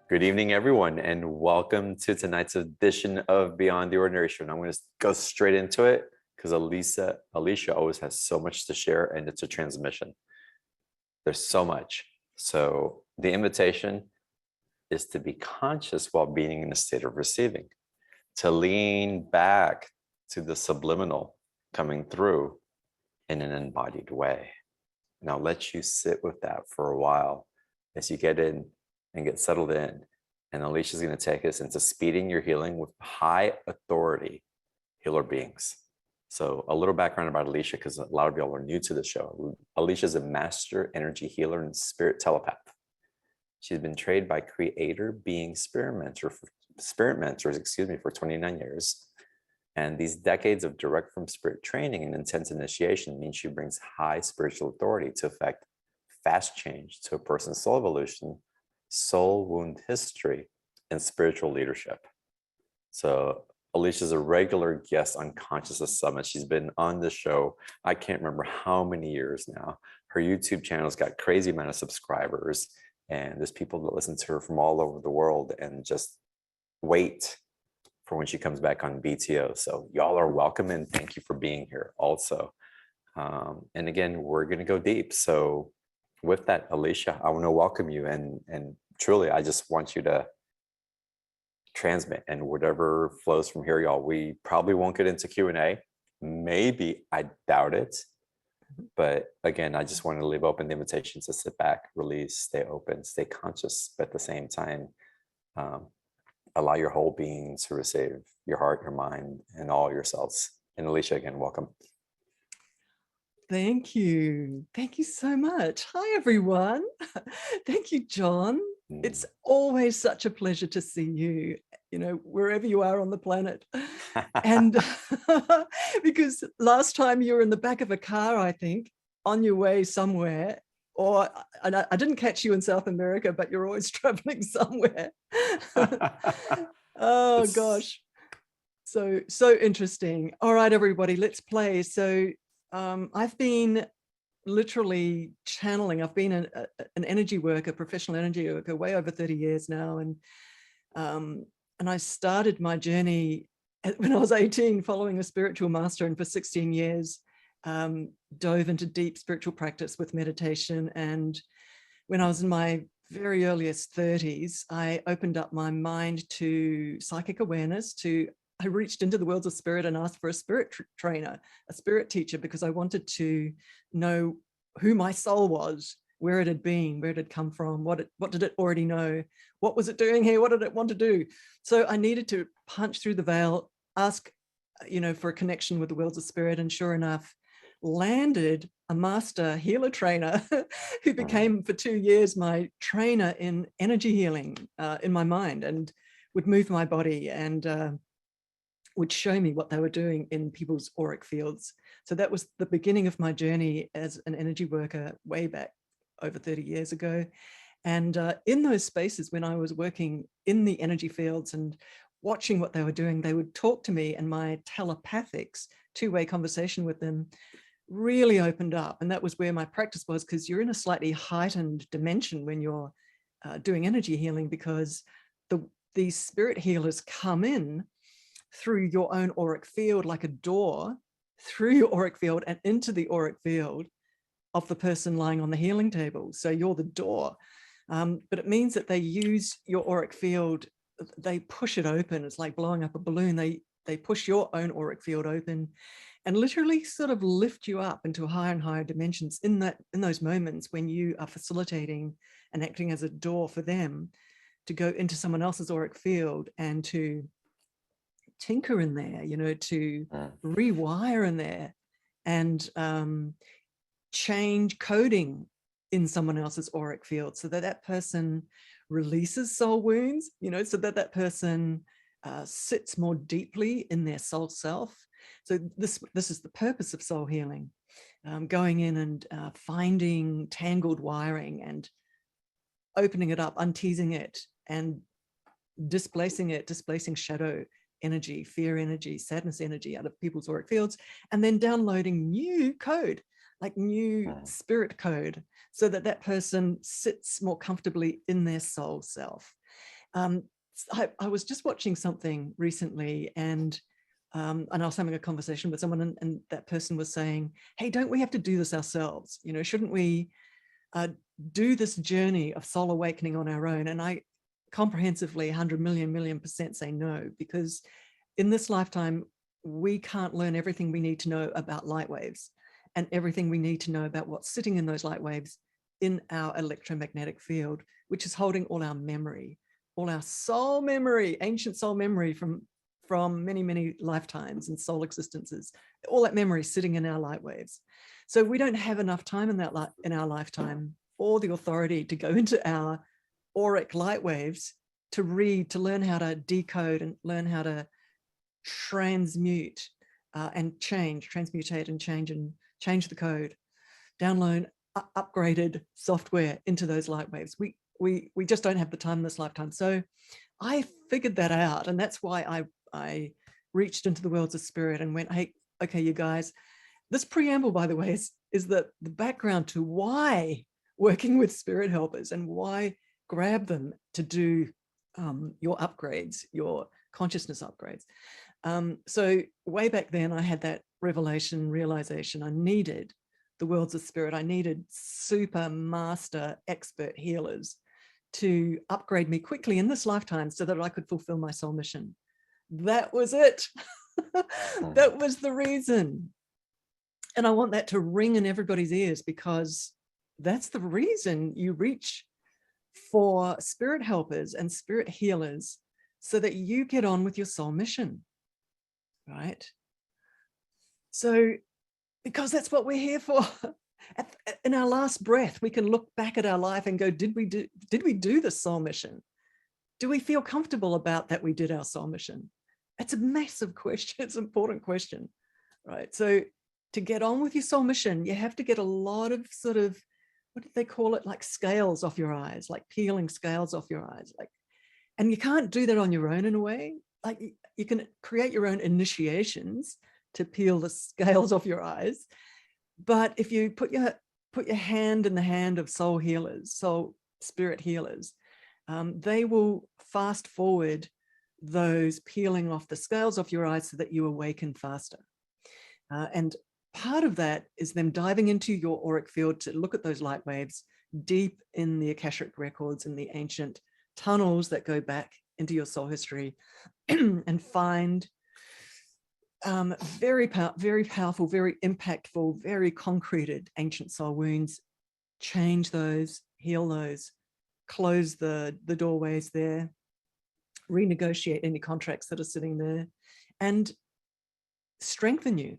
Good evening, everyone, and welcome to tonight's edition of Beyond the Ordinary Show. And I'm going to go straight into it because Alicia always has so much to share, and it's a transmission. There's so much. So the invitation is to be conscious while being in a state of receiving, to lean back to the subliminal coming through in an embodied way. And I'll let you sit with that for a while as you get in and get settled in. And Alicia's going to take us into speeding your healing with high authority healer beings. So a little background about Alicia, because a lot of y'all are new to the show. Alicia is a master energy healer and spirit telepath. She's been trained by creator being spirit mentors, for 29 years. And these decades of direct from spirit training and intense initiation means she brings high spiritual authority to effect fast change to a person's soul evolution, soul wound history, and spiritual leadership. So Alicia's a regular guest on Consciousness Summit. She's been on the show, I can't remember how many years now. Her YouTube channel's got crazy amount of subscribers, and there's people that listen to her from all over the world and just wait for when she comes back on BTO. So y'all are welcome, and thank you for being here also. And again, we're going to go deep. So with that, Alicia, I want to welcome you, and truly, I just want you to transmit, and whatever flows from here, y'all. We probably won't get into Q&A. Maybe, I doubt it. But again, I just want to leave open the invitation to sit back, release, stay open, stay conscious, but at the same time, allow your whole being to receive your heart, your mind, and all your cells. And Alicia, again, welcome. Thank you. Thank you so much. Hi, everyone. Thank you, John. It's always such a pleasure to see you, wherever you are on the planet. And because last time you were in the back of a car, I think, on your way somewhere, or I didn't catch you in South America, but you're always traveling somewhere. Oh, gosh. So interesting. All right, everybody, let's play. So I've been literally channeling. I've been an energy worker, professional energy worker, way over 30 years now. And I started my journey when I was 18, following a spiritual master, and for 16 years, dove into deep spiritual practice with meditation. And when I was in my very earliest 30s, I opened up my mind to psychic awareness, I reached into the worlds of spirit and asked for a spirit trainer, a spirit teacher, because I wanted to know who my soul was, where it had been, where it had come from, what did it already know, what was it doing here, what did it want to do. So I needed to punch through the veil, ask, for a connection with the worlds of spirit, and sure enough, landed a master healer trainer who became for 2 years my trainer in energy healing in my mind, and would move my body and would show me what they were doing in people's auric fields. So that was the beginning of my journey as an energy worker way back over 30 years ago. And in those spaces, when I was working in the energy fields and watching what they were doing, they would talk to me, and my telepathics, two-way conversation with them, really opened up. And that was where my practice was, because you're in a slightly heightened dimension when you're doing energy healing, because these spirit healers come in through your own auric field, like a door through your auric field and into the auric field of the person lying on the healing table. So you're the door. But it means that they use your auric field, they push it open. It's like blowing up a balloon. They push your own auric field open and literally sort of lift you up into higher and higher dimensions in those moments when you are facilitating and acting as a door for them to go into someone else's auric field and to tinker in there, to rewire in there and change coding in someone else's auric field so that person releases soul wounds, so that person sits more deeply in their soul self. So this is the purpose of soul healing, going in and finding tangled wiring and opening it up, unteasing it, and displacing shadow energy, fear energy, sadness energy out of people's auric fields, and then downloading new code, like new spirit code, so that person sits more comfortably in their soul self. I was just watching something recently, and I was having a conversation with someone, and that person was saying, hey, don't we have to do this ourselves? You know, shouldn't we do this journey of soul awakening on our own? And I comprehensively 100 million % say no, because in this lifetime, we can't learn everything we need to know about light waves and everything we need to know about what's sitting in those light waves in our electromagnetic field, which is holding all our memory, all our soul memory, ancient soul memory from many lifetimes and soul existences, all that memory sitting in our light waves. So we don't have enough time in our lifetime or the authority to go into our auric light waves to read, to learn how to decode and learn how to transmute and transmutate and change the code, download upgraded software into those light waves. We just don't have the time in this lifetime. So I figured that out, and that's why I reached into the worlds of spirit and went, hey, okay, you guys, this preamble, by the way, is the background to why working with spirit helpers and why grab them to do your upgrades, your consciousness upgrades. So way back then, I had that realization, I needed the worlds of spirit. I needed super master expert healers to upgrade me quickly in this lifetime so that I could fulfill my soul mission. That was it. That was the reason. And I want that to ring in everybody's ears, because that's the reason you reach for spirit helpers and spirit healers, so that you get on with your soul mission, right? So, because that's what we're here for. In our last breath, we can look back at our life and go, did we do the soul mission? Do we feel comfortable about that we did our soul mission? It's a massive question. It's an important question, right? So to get on with your soul mission, you have to get a lot of sort of, what did they call it? Like scales off your eyes, like peeling scales off your eyes. And you can't do that on your own in a way. Like you can create your own initiations to peel the scales off your eyes. But if you put your hand in the hand of soul healers, soul spirit healers, they will fast forward those peeling off the scales off your eyes so that you awaken faster. And part of that is them diving into your auric field to look at those light waves deep in the Akashic records and the ancient tunnels that go back into your soul history and find very powerful, very impactful, very concreted ancient soul wounds, change those, heal those, close the doorways there, renegotiate any contracts that are sitting there, and strengthen you.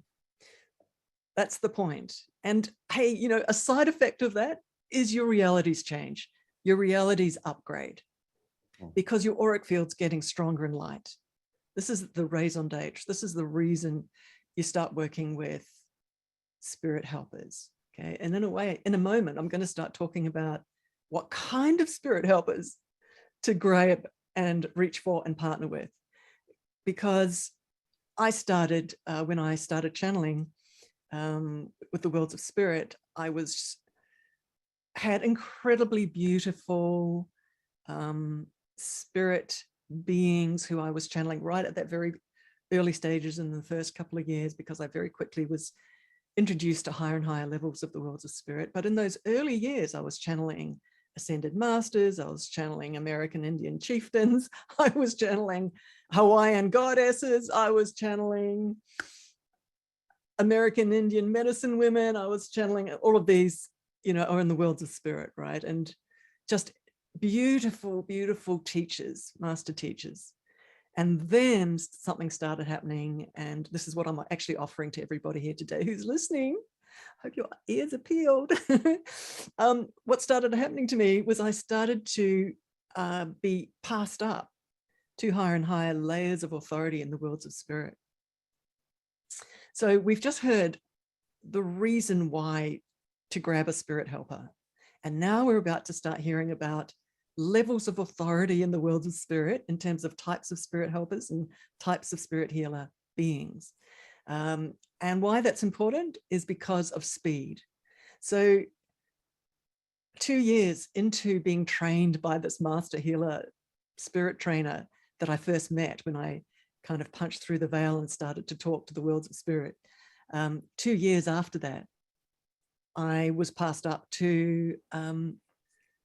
That's the point. And hey, you know, a side effect of that is your realities change, your realities upgrade, because your auric field's getting stronger in light. This is the raison d'etre. This is the reason you start working with spirit helpers. Okay. And in a way, in a moment, I'm going to start talking about what kind of spirit helpers to grab and reach for and partner with. Because I started, when I started channeling with the worlds of spirit, I had incredibly beautiful spirit beings who I was channeling right at that very early stages in the first couple of years, because I very quickly was introduced to higher and higher levels of the worlds of spirit. But in those early years, I was channeling ascended masters, I was channeling American Indian chieftains, I was channeling Hawaiian goddesses, I was channeling American Indian medicine women, I was channeling all of these, you know, are in the worlds of spirit, right? And just beautiful, beautiful teachers, master teachers. And then something started happening, and this is what I'm actually offering to everybody here today who's listening. Hope your ears are peeled. What started happening to me was I started to be passed up to higher and higher layers of authority in the worlds of spirit. So we've just heard the reason why to grab a spirit helper. And now we're about to start hearing about levels of authority in the world of spirit in terms of types of spirit helpers and types of spirit healer beings. And why that's important is because of speed. So 2 years into being trained by this master healer spirit trainer that I first met when I kind of punched through the veil and started to talk to the worlds of spirit. 2 years after that, I was passed up to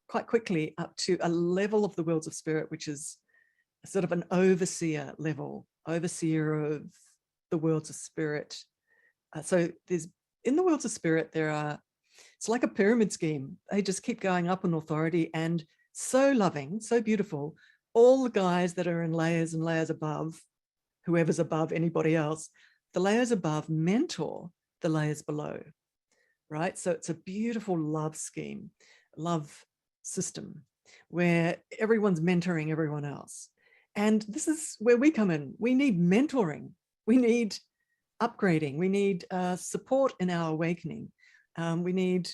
quite quickly up to a level of the worlds of spirit, which is sort of an overseer level, overseer of the worlds of spirit. So there's, in the worlds of spirit, it's like a pyramid scheme. They just keep going up in authority, and so loving, so beautiful. All the guys that are in layers and layers above, whoever's above anybody else, the layers above mentor the layers below, right? So it's a beautiful love scheme, love system, where everyone's mentoring everyone else. And this is where we come in. We need mentoring. We need upgrading. We need support in our awakening. We need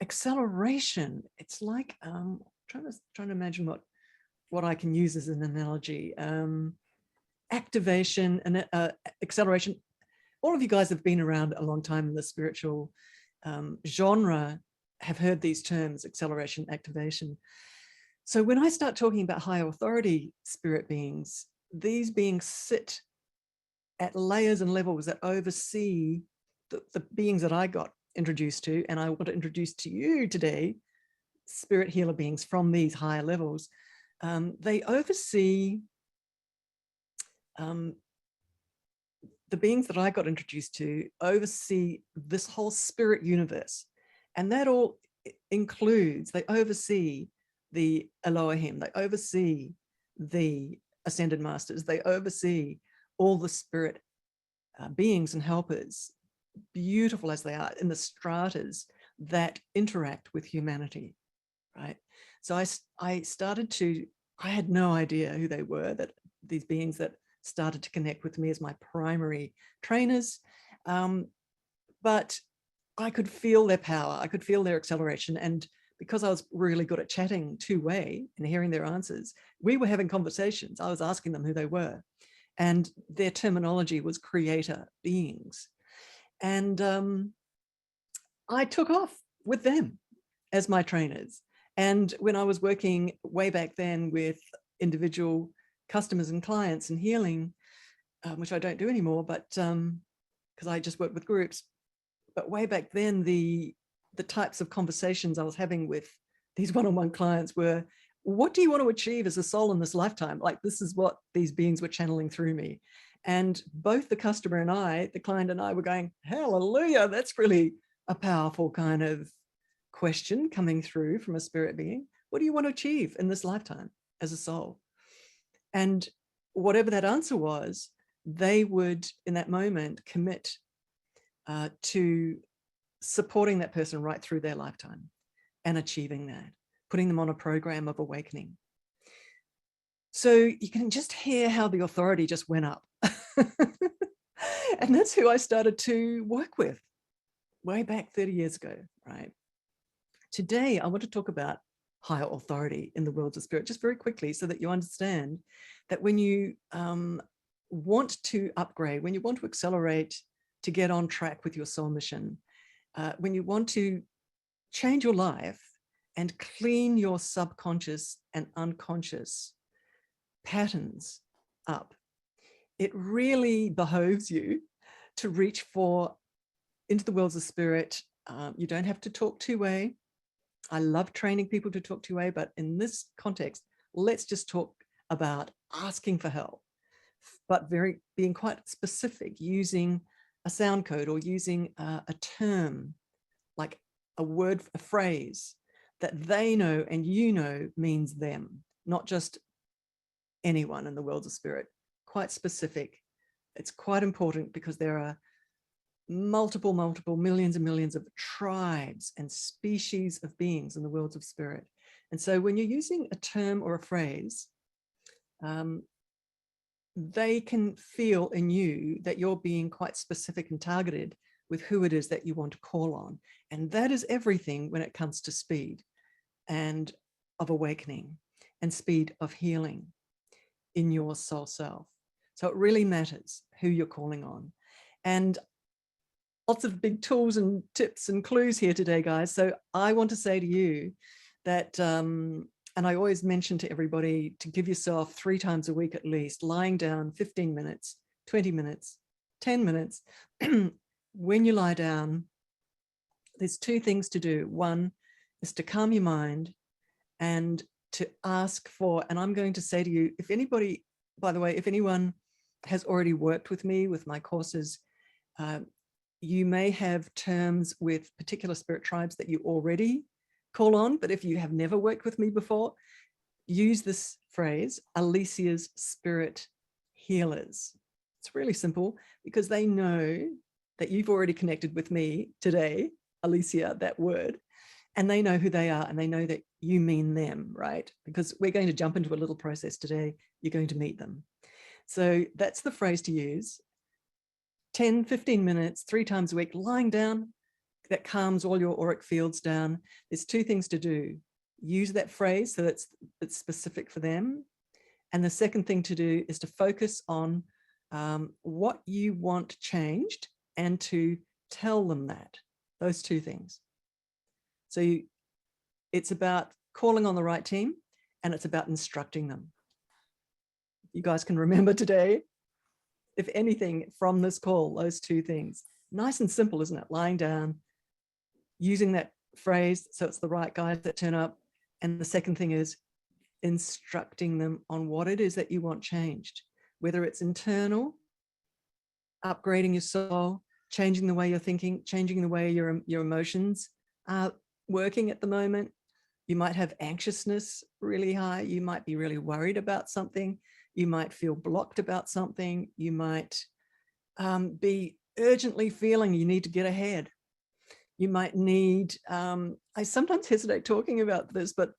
acceleration. It's like trying to imagine what I can use as an analogy. Activation and acceleration. All of you guys have been around a long time in the spiritual genre, have heard these terms, acceleration, activation. So when I start talking about high authority spirit beings, these beings sit at layers and levels that oversee the beings that I got introduced to, and I want to introduce to you today, spirit healer beings from these higher levels. They oversee the beings that I got introduced to oversee this whole spirit universe. And that all includes, they oversee the Elohim, they oversee the ascended masters, they oversee all the spirit beings and helpers, beautiful as they are, in the stratas that interact with humanity, right? So I started to, I had no idea who they were, that these beings that started to connect with me as my primary trainers. But I could feel their power, I could feel their acceleration. And because I was really good at chatting two-way and hearing their answers, we were having conversations. I was asking them who they were. And their terminology was creator beings. And I took off with them as my trainers. And when I was working way back then with individual customers and clients and healing, which I don't do anymore, but because I just work with groups. But way back then, the types of conversations I was having with these one-on-one clients were, what do you want to achieve as a soul in this lifetime? Like, this is what these beings were channeling through me. And both the customer and I, the client and I, were going, hallelujah, that's really a powerful kind of question coming through from a spirit being. What do you want to achieve in this lifetime as a soul? And whatever that answer was, they would, in that moment, commit to supporting that person right through their lifetime and achieving that, putting them on a program of awakening. So you can just hear how the authority just went up. And that's who I started to work with way back 30 years ago, right? Today, I want to talk about higher authority in the worlds of spirit, just very quickly, so that you understand that when you want to upgrade, when you want to accelerate, to get on track with your soul mission, when you want to change your life and clean your subconscious and unconscious patterns up, it really behoves you to reach for into the worlds of spirit. You don't have to talk two-way. I love training people to talk two-way, but in this context, let's just talk about asking for help, but being quite specific, using a sound code or using a term, like a word, a phrase that they know and you know means them, not just anyone in the worlds of spirit, quite specific. It's quite important because there are multiple millions and millions of tribes and species of beings in the worlds of spirit. And so when you're using a term or a phrase, they can feel in you that you're being quite specific and targeted with who it is that you want to call on. And that is everything when it comes to speed and of awakening and speed of healing in your soul self. So it really matters who you're calling on. And lots of big tools and tips and clues here today, guys. So I want to say to you that, and and I always mention to everybody to give yourself 3 times a week at least, lying down 15 minutes, 20 minutes, 10 minutes. When you lie down, there's 2 things to do. One is to calm your mind and to ask for, and I'm going to say to you, if anybody, by the way, if anyone has already worked with me with my courses, you may have terms with particular spirit tribes that you already call on, but if you have never worked with me before, use this phrase, Alicia's spirit healers. It's really simple because they know that you've already connected with me today, Alicia, that word, and they know who they are and they know that you mean them, right? Because we're going to jump into a little process today. You're going to meet them. So that's the phrase to use. 10, 15 minutes, 3 times a week, lying down, that calms all your auric fields down. There's 2 things to do. Use that phrase so it's specific for them. And the second thing to do is to focus on what you want changed and to tell them that, those 2 things. So it's about calling on the right team and it's about instructing them. You guys can remember today, if anything from this call, those 2 things. Nice and simple, isn't it? Lying down, using that phrase so it's the right guys that turn up. And the second thing is instructing them on what it is that you want changed, whether it's internal, upgrading your soul, changing the way you're thinking, changing the way your emotions are working at the moment. You might have anxiousness really high. You might be really worried about something. You might feel blocked about something. You might be urgently feeling you need to get ahead. You might need, I sometimes hesitate talking about this, but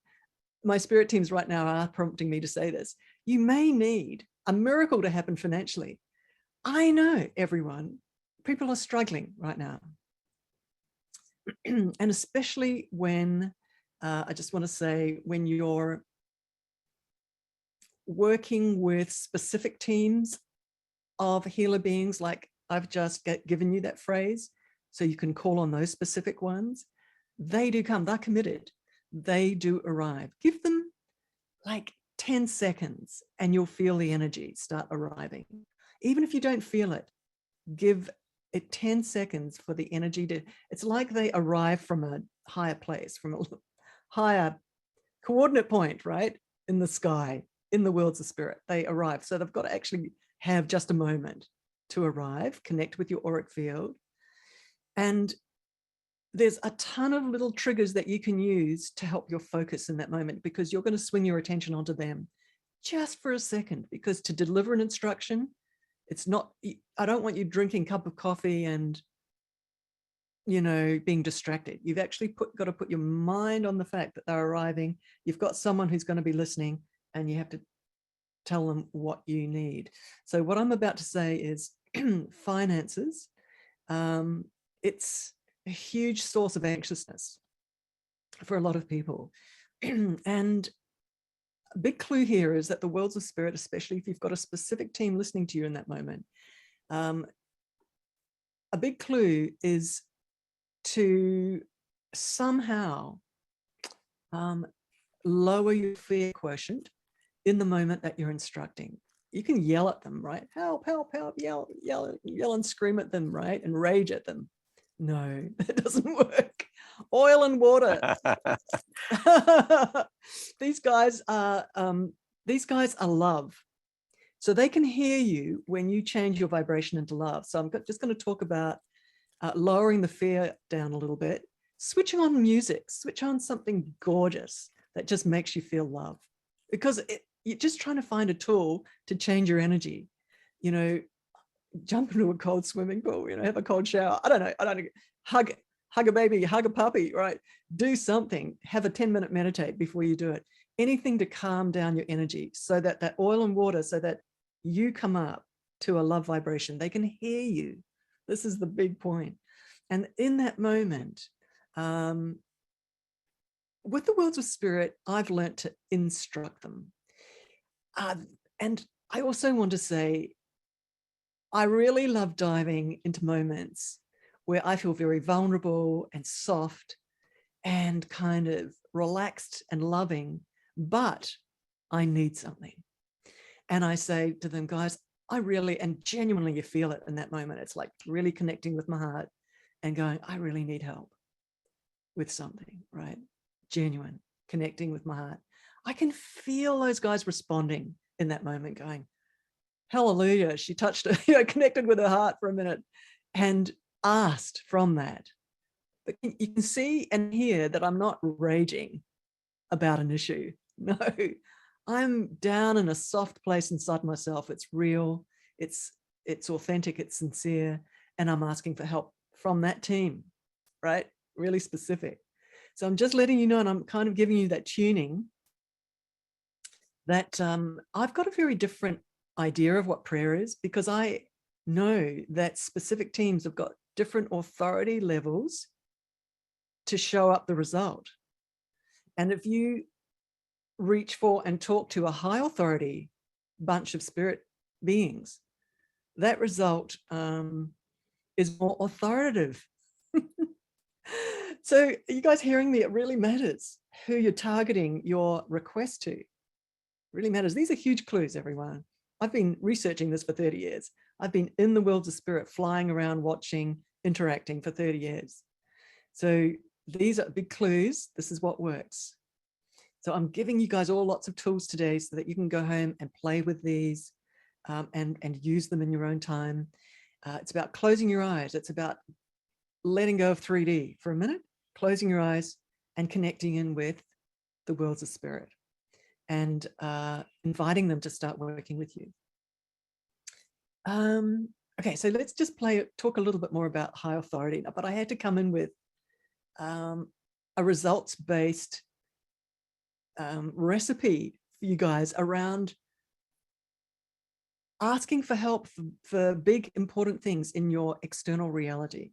my spirit teams right now are prompting me to say this. You may need a miracle to happen financially. I know, everyone, people are struggling right now. And especially when, I just want to say, when you're working with specific teams of healer beings, like I've just given you that phrase, so you can call on those specific ones. They do come, they're committed. They do arrive. Give them like 10 seconds and you'll feel the energy start arriving. Even if you don't feel it, give it 10 seconds for the energy to, it's like they arrive from a higher place, from a higher coordinate point, right? In the sky, in the worlds of spirit, they arrive. So they've got to actually have just a moment to arrive, connect with your auric field. And there's a ton of little triggers that you can use to help your focus in that moment, because you're going to swing your attention onto them just for a second, because to deliver an instruction, it's not, I don't want you drinking a cup of coffee and, you know, being distracted. You've actually got to put your mind on the fact that they're arriving. You've got someone who's going to be listening and you have to tell them what you need. So what I'm about to say is finances. It's a huge source of anxiousness for a lot of people. And a big clue here is that the worlds of spirit, especially if you've got a specific team listening to you in that moment, a big clue is to somehow lower your fear quotient in the moment that you're instructing. You can yell at them, right? Help, help, help, yell and scream at them, right? And rage at them. No, that doesn't work. Oil and water. These guys are love. So they can hear you when you change your vibration into love. So I'm just going to talk about lowering the fear down a little bit, switching on music, switch on something gorgeous that just makes you feel love, because you're just trying to find a tool to change your energy. You know, jump into a cold swimming pool, you know, have a cold shower. I don't know, hug a baby, hug a puppy, right? Do something, have a 10-minute meditate before you do it. Anything to calm down your energy, so that that oil and water, so that you come up to a love vibration. They can hear you. This is the big point. And in that moment, with the worlds of spirit, I've learned to instruct them. And I also want to say, I really love diving into moments where I feel very vulnerable and soft and kind of relaxed and loving, but I need something. And I say to them, guys, I really, and genuinely you feel it in that moment. It's like really connecting with my heart and going, I really need help with something, right? Genuine, connecting with my heart. I can feel those guys responding in that moment going, hallelujah, she touched it, connected with her heart for a minute and asked from that. But you can see and hear that I'm not raging about an issue. No, I'm down in a soft place inside myself. It's real, it's authentic, it's sincere, and I'm asking for help from that team, right? Really specific. So I'm just letting you know, and I'm kind of giving you that tuning that I've got a very different idea of what prayer is, because I know that specific teams have got different authority levels to show up the result. And if you reach for and talk to a high authority bunch of spirit beings, that result is more authoritative. So are you guys hearing me? It really matters who you're targeting your request to. It really matters. These are huge clues, everyone. I've been researching this for 30 years. I've been in the worlds of spirit, flying around, watching, interacting for 30 years. So these are big clues. This is what works. So I'm giving you guys all lots of tools today so that you can go home and play with these and use them in your own time. It's about closing your eyes. It's about letting go of 3D for a minute, closing your eyes and connecting in with the worlds of spirit and inviting them to start working with you. Okay, so let's just talk a little bit more about high authority, but I had to come in with a results-based recipe for you guys around asking for help for big, important things in your external reality,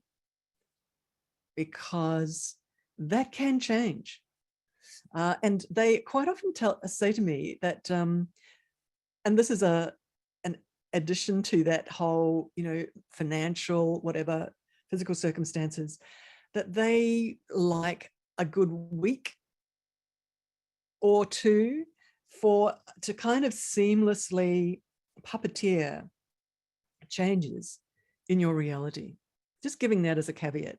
because that can change. And they quite often say to me that, and this is an addition to that whole, financial, whatever, physical circumstances, that they like a good week or two to kind of seamlessly puppeteer changes in your reality. Just giving that as a caveat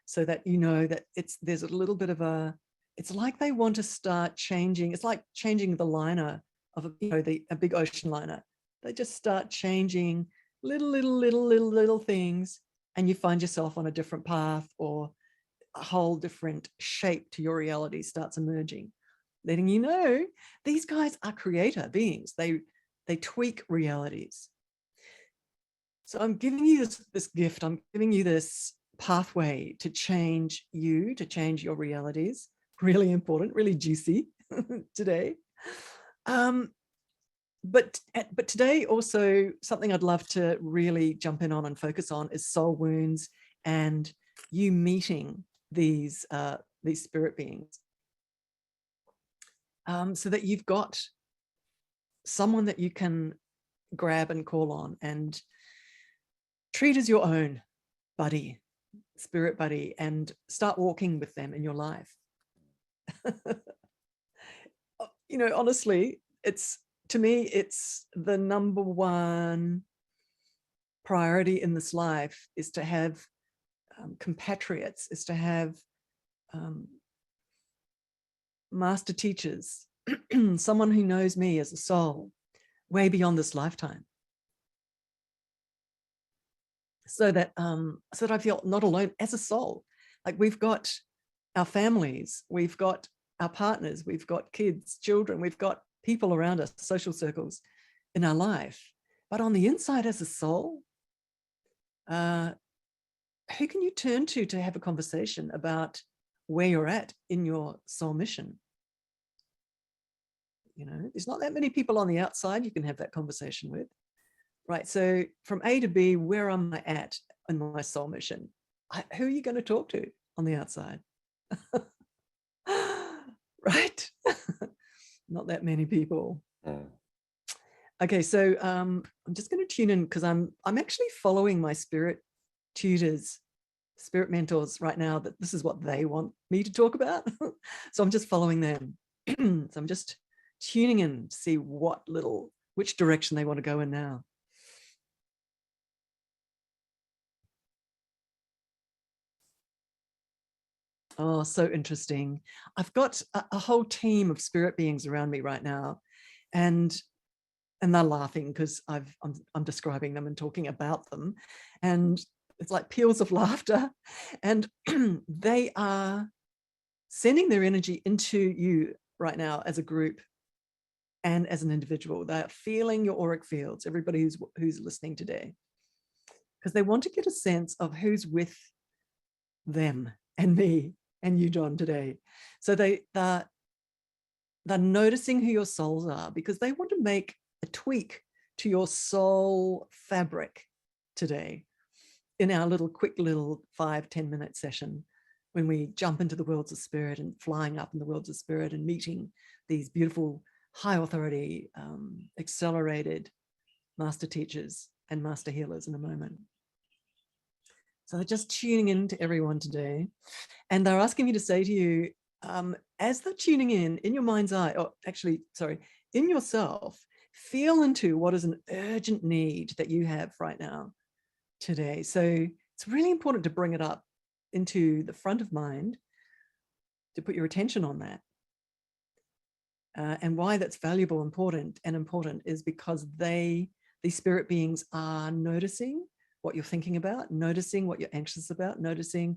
so that you know that there's a little bit of it's like they want to start changing. It's like changing the liner of a big ocean liner. They just start changing little things, and you find yourself on a different path, or a whole different shape to your reality starts emerging, letting you know these guys are creator beings. They tweak realities. So I'm giving you this gift. I'm giving you this pathway to change you, to change your realities. Really important, really juicy today. But today also something I'd love to really jump in on and focus on is soul wounds and you meeting these spirit beings, so that you've got someone that you can grab and call on and treat as your own buddy, spirit buddy, and start walking with them in your life. Honestly, to me, it's the number one priority in this life is to have compatriots, is to have master teachers, someone who knows me as a soul way beyond this lifetime. So that I feel not alone as a soul. Like we've got our families, we've got our partners, we've got kids, children, we've got people around us, social circles in our life. But on the inside as a soul, who can you turn to have a conversation about where you're at in your soul mission? There's not that many people on the outside you can have that conversation with. Right, so from A to B, where am I at in my soul mission? Who are you going to talk to on the outside? Right? Not that many people. Okay, so I'm just going to tune in because I'm actually following my spirit tutors, spirit mentors right now, that this is what they want me to talk about. So I'm just following them. So I'm just tuning in to see which direction they want to go in now. Oh, so interesting. I've got a whole team of spirit beings around me right now, and they're laughing because I'm describing them and talking about them, and it's like peals of laughter, and they are sending their energy into you right now as a group and as an individual. They're feeling your auric fields, everybody who's listening today, because they want to get a sense of who's with them and me and you, John, today. So they're noticing who your souls are, because they want to make a tweak to your soul fabric today in our quick little 5-10 minute session, when we jump into the worlds of spirit and flying up in the worlds of spirit and meeting these beautiful high authority accelerated master teachers and master healers in a moment. So they're just tuning in to everyone today, and they're asking me to say to you, as they're tuning in your mind's eye, or actually, sorry, in yourself, feel into what is an urgent need that you have right now today. So it's really important to bring it up into the front of mind, to put your attention on that. And why that's valuable, important is because these spirit beings are noticing what you're thinking about, noticing what you're anxious about, noticing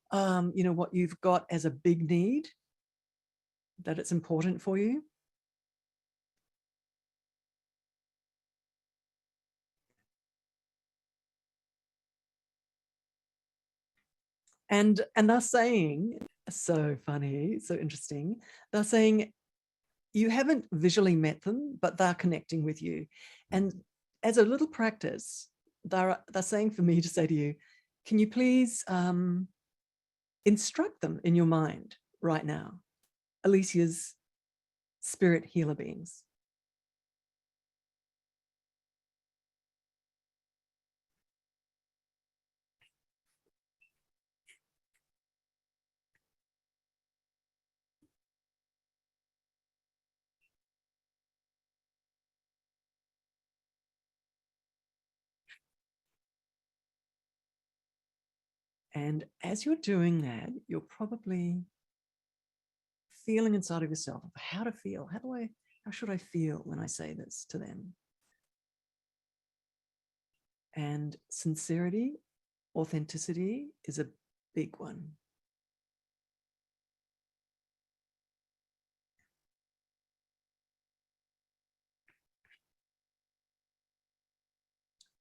what you've got as a big need, that it's important for you. And they're saying, so funny, so interesting, they're saying you haven't visually met them, but they're connecting with you. And as a little practice, they're saying for me to say to you, can you please instruct them in your mind right now, Alicia's spirit healer beings. And as you're doing that, you're probably feeling inside of yourself how to feel. How should I feel when I say this to them? And sincerity, authenticity is a big one.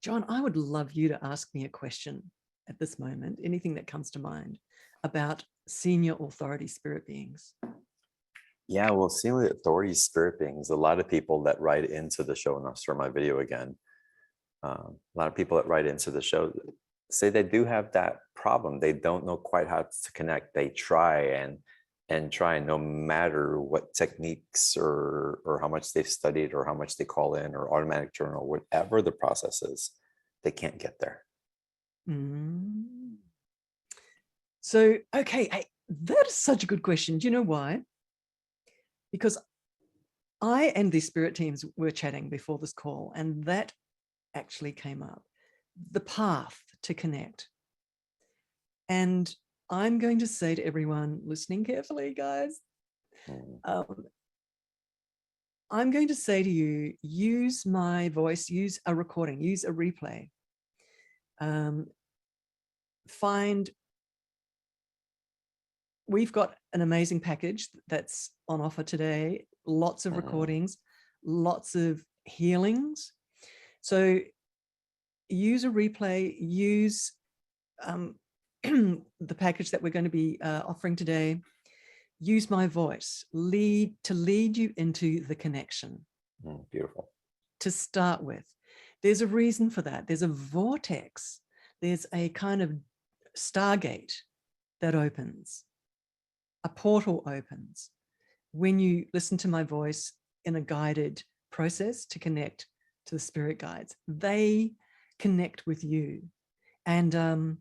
John, I would love you to ask me a question at this moment, anything that comes to mind about senior authority spirit beings. Yeah, well, senior authority spirit beings, a lot of people that write into the show, and I'll start my video again. A lot of people that write into the show say they do have that problem. They don't know quite how to connect. They try and try, no matter what techniques or how much they've studied or how much they call in or automatic journal, whatever the process is, they can't get there. Mm. So, okay, that is such a good question. Do you know why? Because I and the spirit teams were chatting before this call, and that actually came up, the path to connect. And I'm going to say to everyone listening carefully, guys, I'm going to say to you, use my voice, use a recording, use a replay. We've got an amazing package that's on offer today, lots of recordings, lots of healings. So use a replay, use the package that we're going to be offering today. Use my voice, to lead you into the connection. Beautiful. To start with, there's a reason for that. There's a vortex. There's a kind of stargate that opens. A portal opens when you listen to my voice in a guided process to connect to the spirit guides. They connect with you. And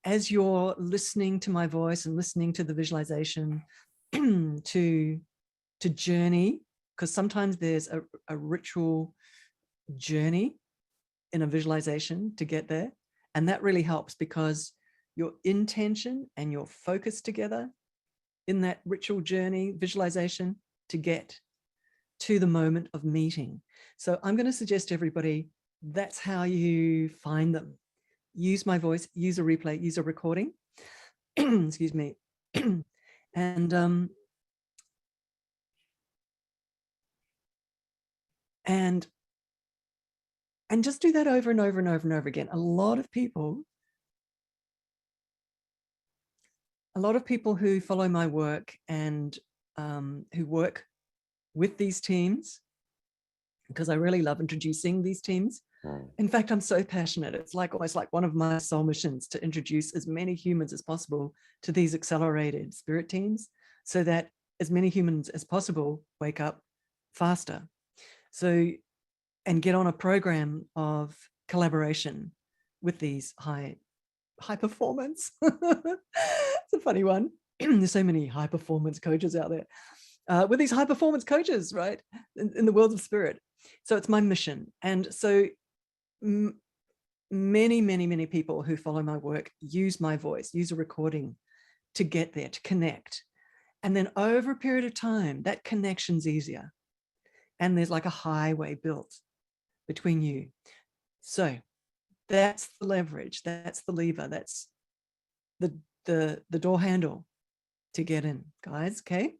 as you're listening to my voice and listening to the visualization, to to journey, because sometimes there's a ritual journey in a visualization to get there. And that really helps because your intention and your focus together in that ritual journey visualization to get to the moment of meeting. So I'm going to suggest to everybody, that's how you find them. Use my voice, use a replay, use a recording. Excuse me. And just do that over and over and over and over again. A lot of people who follow my work and who work with these teams, because I really love introducing these teams. In fact, I'm so passionate. It's like almost like one of my soul missions to introduce as many humans as possible to these accelerated spirit teams so that as many humans as possible wake up faster. So, and get on a program of collaboration with these high performance. It's a funny one. There's so many high performance coaches out there. With these high performance coaches, right, in the world of spirit. So it's my mission. And so many people who follow my work use my voice, use a recording to get there, to connect. And then over a period of time, that connection's easier. And there's like a highway built between you. So that's the leverage, that's the lever, that's the door handle to get in, guys. Okay,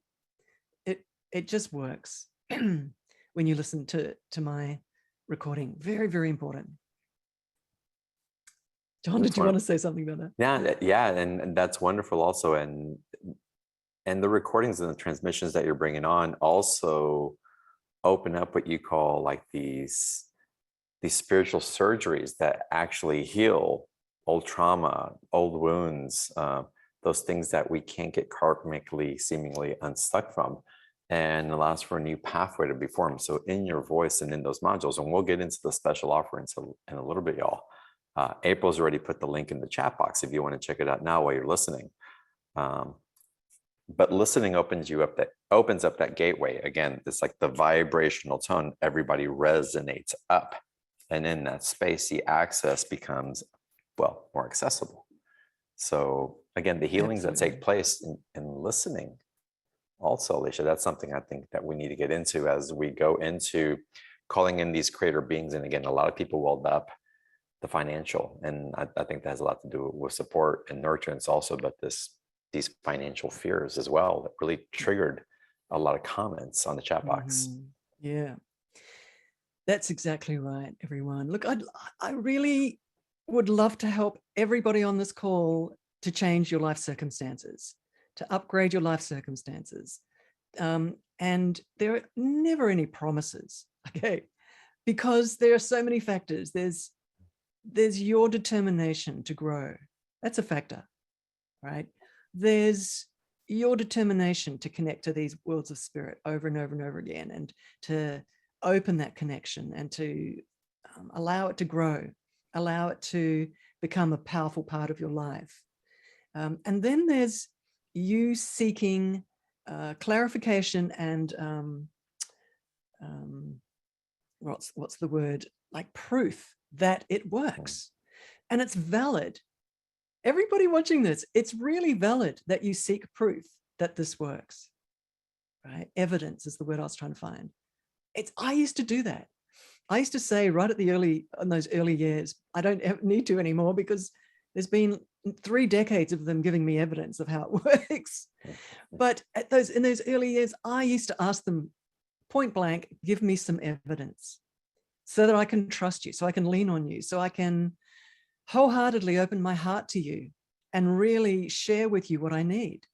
it just works when you listen to my recording. Very important. John, did you want to say something about that? Yeah, and that's wonderful also. And the recordings and the transmissions that you're bringing on also open up what you call like these spiritual surgeries that actually heal old trauma, old wounds, those things that we can't get karmically seemingly unstuck from, and allows for a new pathway to be formed. So in your voice and in those modules, and we'll get into the special offerings in a little bit, y'all. April's already put the link in the chat box if you want to check it out now while you're listening. But listening opens up that gateway. Again, it's like the vibrational tone, everybody resonates up. And in that space, the access becomes, well, more accessible. So again, the healings that take place in listening also, Alicia, that's something I think that we need to get into as we go into calling in these creator beings. And again, a lot of people weld up the financial, and I think that has a lot to do with support and nurturance also, but these financial fears as well that really triggered a lot of comments on the chat box. Yeah, that's exactly right, everyone. Look, I really would love to help everybody on this call to change your life circumstances, to upgrade your life circumstances. And there are never any promises, okay? Because there are so many factors. There's your determination to grow. That's a factor, right? There's your determination to connect to these worlds of spirit over and over and over again, and to open that connection and to allow it to grow, allow it to become a powerful part of your life. And then there's you seeking clarification and what's the word? Like proof that it works and it's valid. Everybody watching this, it's really valid that you seek proof that this works, right? Evidence is the word I was trying to find. I used to do that. I used to say right at in those early years, I don't need to anymore because there's been 3 decades of them giving me evidence of how it works. But in those early years, I used to ask them point blank, give me some evidence so that I can trust you, so I can lean on you, so I can wholeheartedly open my heart to you and really share with you what I need,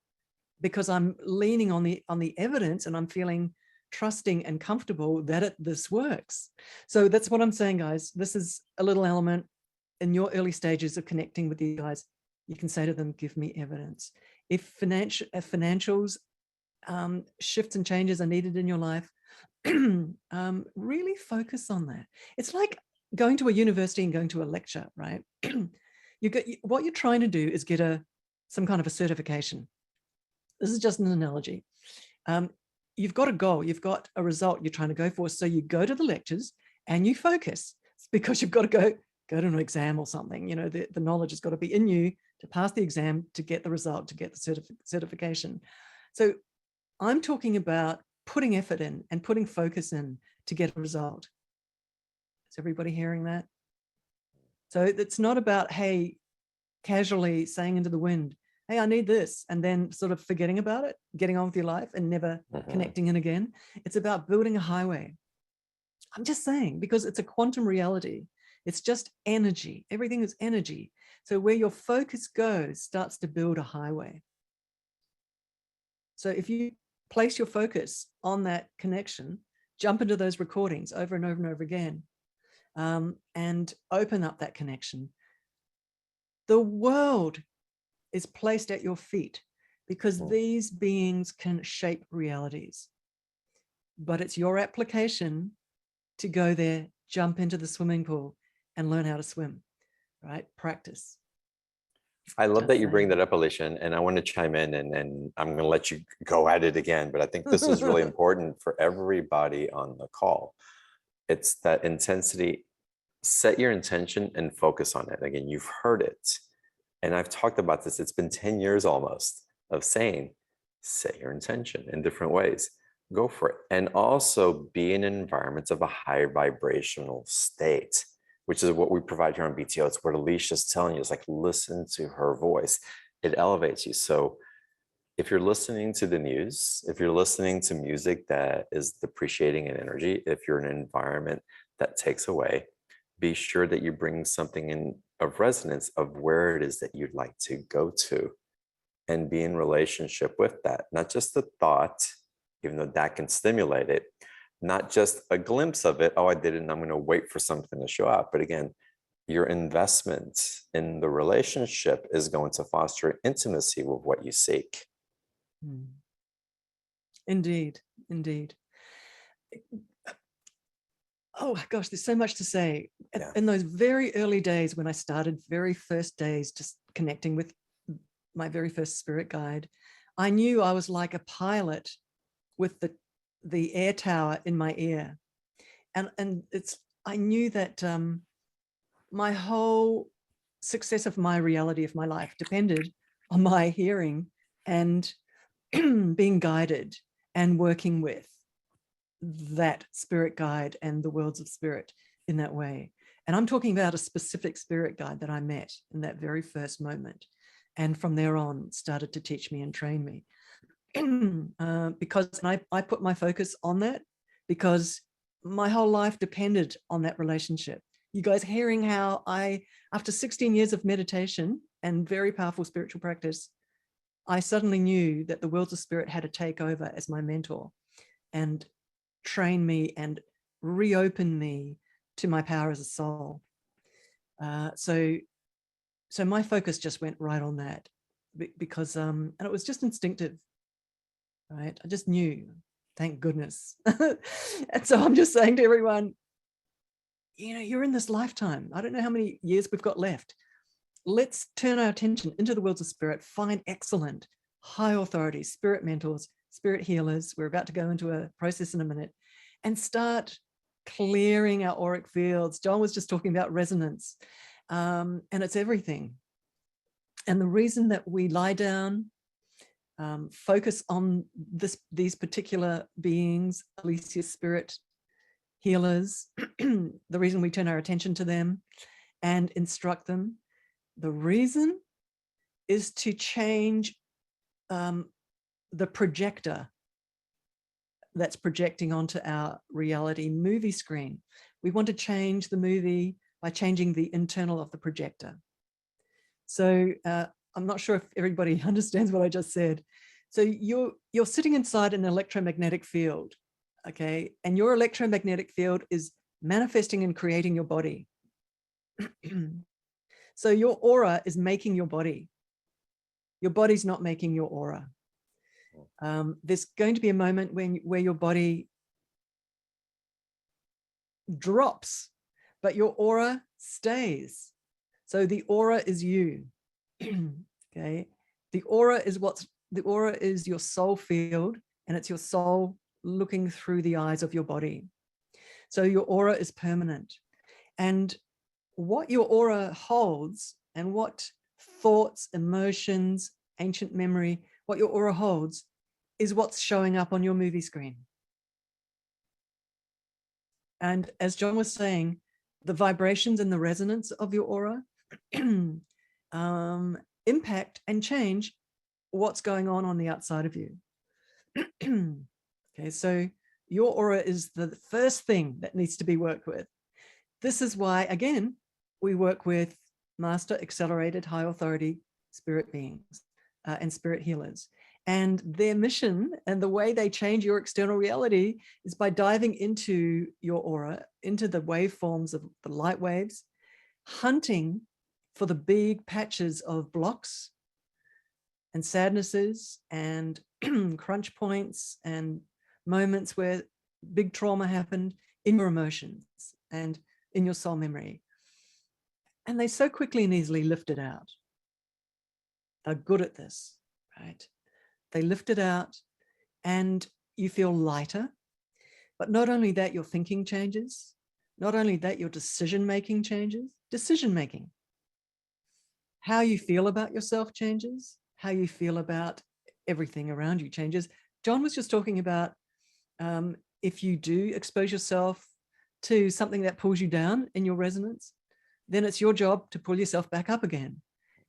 because I'm leaning on the evidence and I'm feeling trusting and comfortable that this works. So that's what I'm saying, guys. This is a little element in your early stages of connecting with you guys. You can say to them, give me evidence. If financials shifts and changes are needed in your life, really focus on that. It's like going to a university and going to a lecture, right? What you're trying to do is get some kind of a certification. This is just an analogy. you've got a goal, you've got a result you're trying to go for. So you go to the lectures and you focus. It's because you've got to go to an exam or something. You know, the knowledge has got to be in you to pass the exam, to get the result, to get the certification. So I'm talking about putting effort in and putting focus in to get a result. Is everybody hearing that? So it's not about, hey, casually saying into the wind, hey, I need this, and then sort of forgetting about it, getting on with your life and never connecting in again. It's about building a highway. I'm just saying, because it's a quantum reality. It's just energy. Everything is energy. So where your focus goes starts to build a highway. So if you place your focus on that connection, jump into those recordings over and over and over again, and open up that connection, the world is placed at your feet, because these beings can shape realities. But it's your application to go there, jump into the swimming pool and learn how to swim, right? Practice. I love Just that you bring saying. that up, Alicia, and I want to chime in, and I'm going to let you go at it again, but I think this is really important for everybody on the call. It's that intensity. Set your intention and focus on it. Again, you've heard it. And I've talked about this. It's been 10 years almost of saying, set your intention in different ways. Go for it. And also be in environments of a high vibrational state, which is what we provide here on BTO. It's what Alicia's telling you. It's like, listen to her voice. It elevates you. So if you're listening to the news, if you're listening to music that is depreciating in energy, if you're in an environment that takes away, be sure that you bring something in of resonance of where it is that you'd like to go to, and be in relationship with that. Not just the thought, even though that can stimulate it, not just a glimpse of it, oh, I did it and I'm going to wait for something to show up. But again, your investment in the relationship is going to foster intimacy with what you seek. Indeed, indeed. Oh gosh, there's so much to say. Yeah. In those very early days when I started, very first days, just connecting with my very first spirit guide, I knew I was like a pilot with the air tower in my ear. And I knew that my whole success of my reality of my life depended on my hearing and being guided and working with that spirit guide and the worlds of spirit in that way. And I'm talking about a specific spirit guide that I met in that very first moment, and from there on started to teach me and train me. Because I put my focus on that, because my whole life depended on that relationship. You guys hearing how after 16 years of meditation and very powerful spiritual practice, I suddenly knew that the worlds of spirit had to take over as my mentor and train me and reopen me to my power as a soul. So my focus just went right on that, because and it was just instinctive, right? I just knew, thank goodness. And so I'm just saying to everyone, you know, you're in this lifetime. I don't know how many years we've got left. Let's turn our attention into the worlds of spirit, find excellent, high authority, spirit mentors, spirit healers. We're about to go into a process in a minute, and start clearing our auric fields. John was just talking about resonance, and it's everything. And the reason that we lie down, focus on these particular beings, Alicia spirit healers, the reason we turn our attention to them and instruct them, the reason is to change the projector that's projecting onto our reality movie screen. We want to change the movie by changing the internal of the projector. So I'm not sure if everybody understands what I just said. So you're sitting inside an electromagnetic field, okay? And your electromagnetic field is manifesting and creating your body. So your aura is making your body. Your body's not making your aura. There's going to be a moment where your body drops, but your aura stays. So the aura is you. Okay. The aura is your soul field, and it's your soul looking through the eyes of your body. So your aura is permanent. And what your aura holds and what thoughts, emotions, ancient memory, what your aura holds is what's showing up on your movie screen. And as John was saying, the vibrations and the resonance of your aura impact and change what's going on the outside of you. Okay, so your aura is the first thing that needs to be worked with. This is why, again, we work with master accelerated high authority spirit beings and spirit healers. And their mission and the way they change your external reality is by diving into your aura, into the waveforms of the light waves, hunting for the big patches of blocks and sadnesses and crunch points and moments where big trauma happened in your emotions and in your soul memory. And they so quickly and easily lift it out. They're good at this, right? They lift it out and you feel lighter. But not only that, your thinking changes. Not only that, your decision-making changes. Decision-making. How you feel about yourself changes. How you feel about everything around you changes. John was just talking about if you do expose yourself to something that pulls you down in your resonance, then it's your job to pull yourself back up again.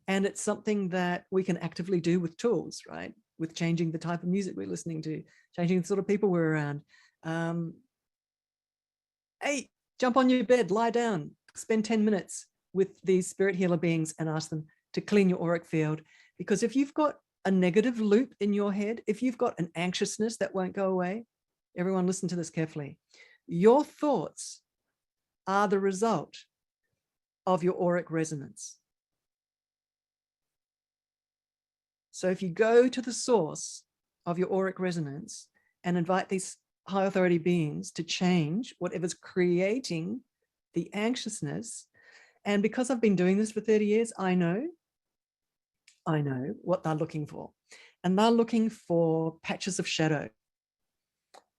And it's something that we can actively do with tools, right? With changing the type of music we're listening to, changing the sort of people we're around. Hey, jump on your bed, lie down, spend 10 minutes with these spirit healer beings and ask them to clean your auric field. Because if you've got a negative loop in your head, if you've got an anxiousness that won't go away, everyone listen to this carefully. Your thoughts are the result of your auric resonance. So if you go to the source of your auric resonance and invite these high authority beings to change whatever's creating the anxiousness, and because I've been doing this for 30 years, I know what they're looking for. And they're looking for patches of shadow.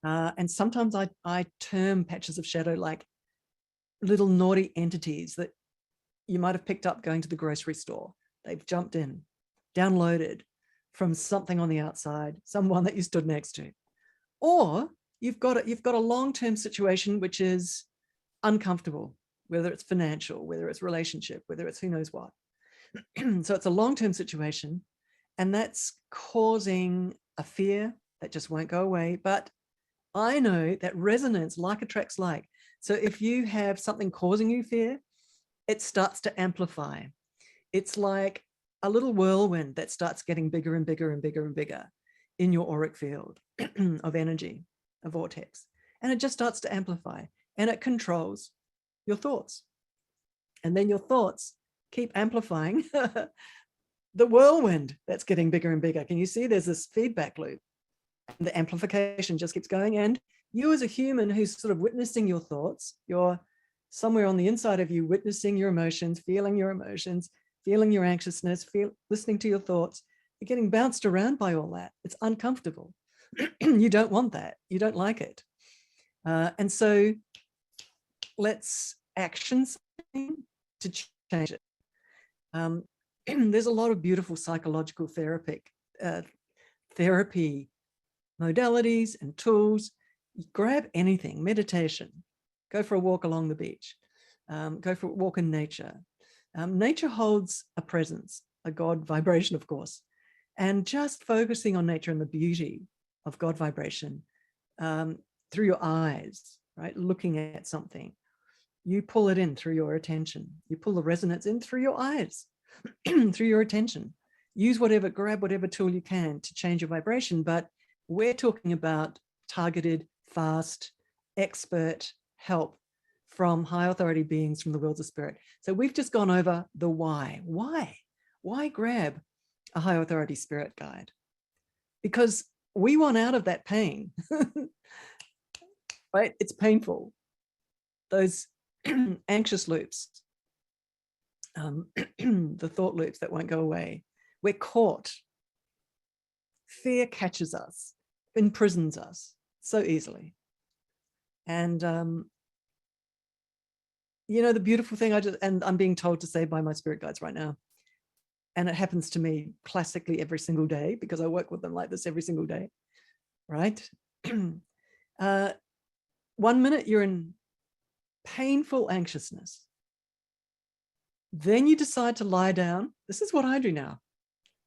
And sometimes I term patches of shadow like little naughty entities that you might have picked up going to the grocery store. They've jumped in, downloaded from something on the outside, someone that you stood next to. Or you've got a long-term situation which is uncomfortable, whether it's financial, whether it's relationship, whether it's who knows what. So it's a long-term situation, and that's causing a fear that just won't go away. But I know that resonance, like attracts like. So if you have something causing you fear, it starts to amplify. It's like a little whirlwind that starts getting bigger and bigger and bigger and bigger in your auric field of energy, a vortex. And it just starts to amplify, and it controls your thoughts. And then your thoughts keep amplifying the whirlwind that's getting bigger and bigger. Can you see there's this feedback loop? And the amplification just keeps going. And you as a human who's sort of witnessing your thoughts, you're somewhere on the inside of you witnessing your emotions, feeling your anxiousness, listening to your thoughts. You're getting bounced around by all that. It's uncomfortable. You don't want that. You don't like it. And so let's action something to change it. There's a lot of beautiful psychological therapy modalities and tools. Grab anything, meditation, go for a walk along the beach, go for a walk in nature. Nature holds a presence, a God vibration, of course, and just focusing on nature and the beauty of God vibration through your eyes, right? Looking at something, you pull it in through your attention. You pull the resonance in through your eyes, through your attention. Grab whatever tool you can to change your vibration. But we're talking about targeted, fast, expert help from high authority beings from the worlds of spirit. So we've just gone over the why. Why grab a high authority spirit guide? Because we want out of that pain, right? It's painful. Those anxious loops, the thought loops that won't go away. We're caught. Fear catches us, imprisons us. so easily. And, you know, the beautiful thing, and I'm being told to say by my spirit guides right now, and it happens to me classically every single day because I work with them like this every single day, right? 1 minute you're in painful anxiousness. Then you decide to lie down. This is what I do now.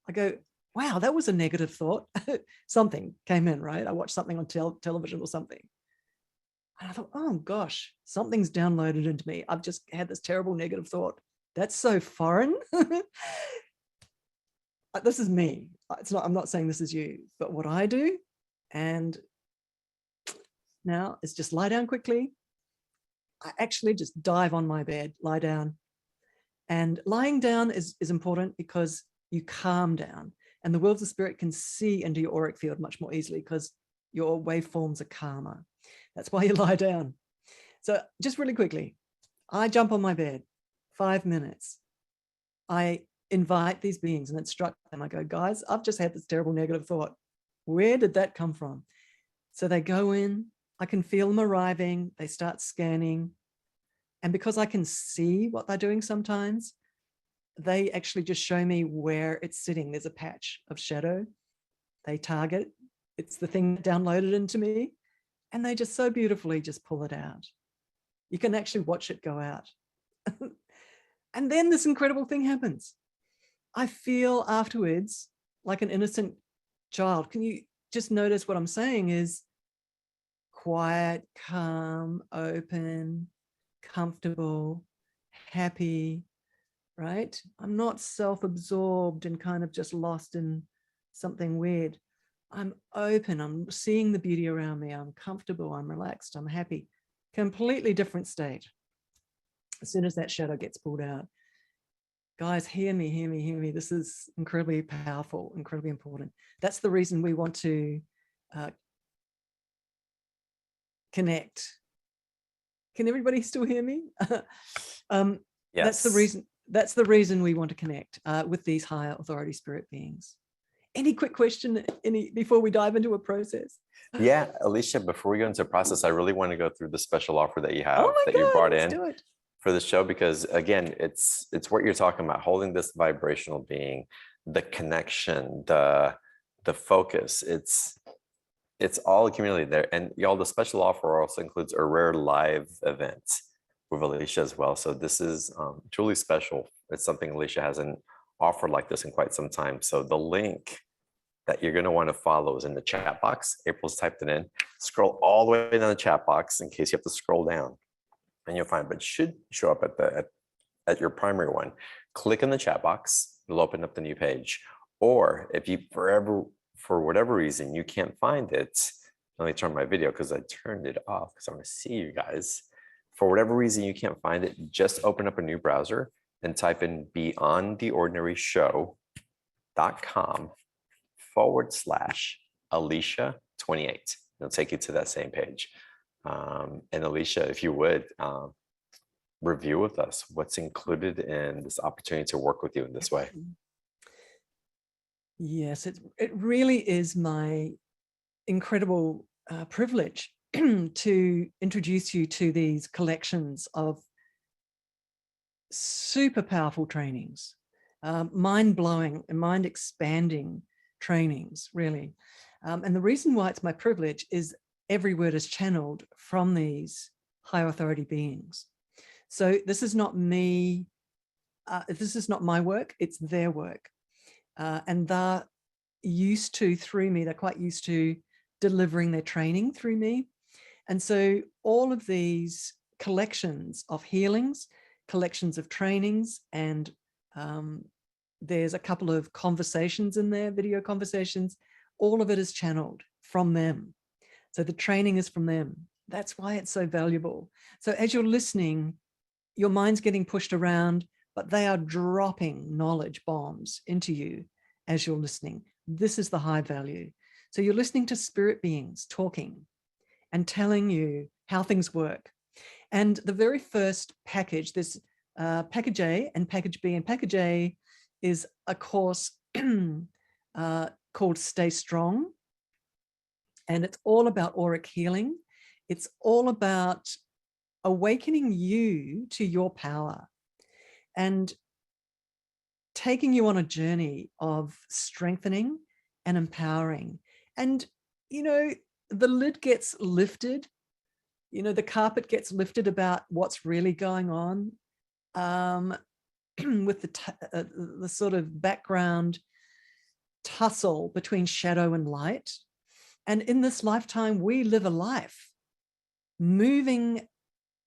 I go, wow, that was a negative thought. Something came in, right? I watched something on television or something. And I thought, oh gosh, something's downloaded into me. I've just had this terrible negative thought. That's so foreign. This is me. It's not, I'm not saying this is you, but what I do, and now is just lie down quickly. I actually just dive on my bed, lie down. And lying down is important because you calm down, and the worlds of spirit can see into your auric field much more easily because your waveforms are calmer. That's why you lie down. So just really quickly, I jump on my bed, 5 minutes. I invite these beings and instruct them. I go, guys, I've just had this terrible negative thought. Where did that come from? So they go in, I can feel them arriving. They start scanning. And because I can see what they're doing sometimes, they actually just show me where it's sitting. There's a patch of shadow. They target. It's the thing that downloaded into me. And they just so beautifully just pull it out. You can actually watch it go out. And then this incredible thing happens. I feel afterwards like an innocent child. Can you just notice what I'm saying is quiet, calm, open, comfortable, happy, right? I'm not self-absorbed and kind of just lost in something weird. I'm open. I'm seeing the beauty around me. I'm comfortable. I'm relaxed. I'm happy. Completely different state as soon as that shadow gets pulled out. Guys, hear me, hear me, hear me. This is incredibly powerful, incredibly important. That's the reason we want to connect. Can everybody still hear me? Yes. That's the reason we want to connect with these higher authority spirit beings. Any quick question before we dive into a process? Yeah, Alicia, before we go into the process, I really want to go through the special offer that you have Oh my that you brought let's in do it. for the show, because again, it's what you're talking about, holding this vibrational being, the connection, the focus. It's all accumulated there. And y'all, the special offer also includes a rare live event with Alicia as well. So this is truly special. It's something Alicia hasn't offered like this in quite some time. So the link that you're going to want to follow is in the chat box. April's typed it in. Scroll all the way down the chat box in case you have to scroll down, and you'll find, but it should show up at your primary one. Click in the chat box. It'll open up the new page. Or if you for whatever reason you can't find it, let me turn my video because I turned it off because I want to see you guys. For whatever reason you can't find it, just open up a new browser and type in beyondtheordinaryshow.com/Alicia28. It'll take you to that same page. And Alicia, if you would, review with us what's included in this opportunity to work with you in this way. Yes, it really is my incredible privilege to introduce you to these collections of super powerful trainings, mind-blowing and mind-expanding trainings, really. And the reason why it's my privilege is every word is channeled from these high authority beings. So this is not me, this is not my work, it's their work. And they're used to, through me, they're quite used to delivering their training through me. And so all of these collections of healings, collections of trainings, and there's a couple of conversations in there, video conversations, all of it is channeled from them. So the training is from them. That's why it's so valuable. So as you're listening, your mind's getting pushed around, but they are dropping knowledge bombs into you as you're listening. This is the high value. So you're listening to spirit beings talking and telling you how things work. And the very first package, this package A and package B, and package A is a course called Stay Strong. And it's all about auric healing. It's all about awakening you to your power and taking you on a journey of strengthening and empowering. And, you know, the lid gets lifted, you know, the carpet gets lifted about what's really going on with the sort of background tussle between shadow and light. And in this lifetime, we live a life moving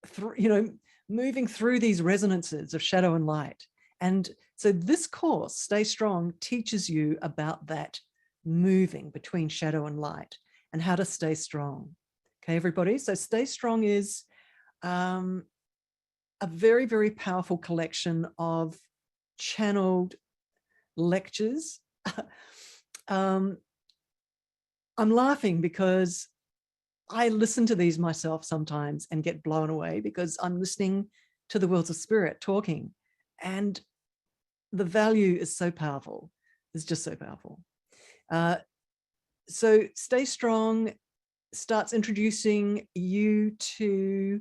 through, you know, moving through these resonances of shadow and light. And so this course, Stay Strong, teaches you about that moving between shadow and light and how to stay strong. Okay, everybody. So Stay Strong is a very, very powerful collection of channeled lectures. I'm laughing because I listen to these myself sometimes and get blown away because I'm listening to the worlds of spirit talking, and the value is so powerful. It's just so powerful. So Stay Strong starts introducing you to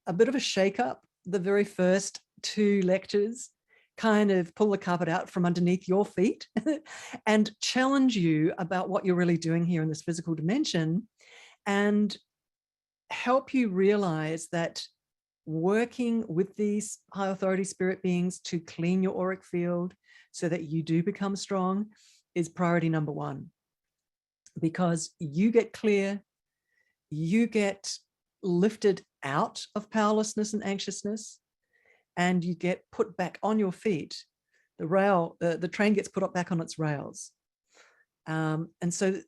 a bit of a shakeup. The very first 2 lectures kind of pull the carpet out from underneath your feet and challenge you about what you're really doing here in this physical dimension, and help you realize that working with these high authority spirit beings to clean your auric field so that you do become strong is priority number 1. Because you get clear, you get lifted out of powerlessness and anxiousness, and you get put back on your feet. The train gets put up back on its rails. And so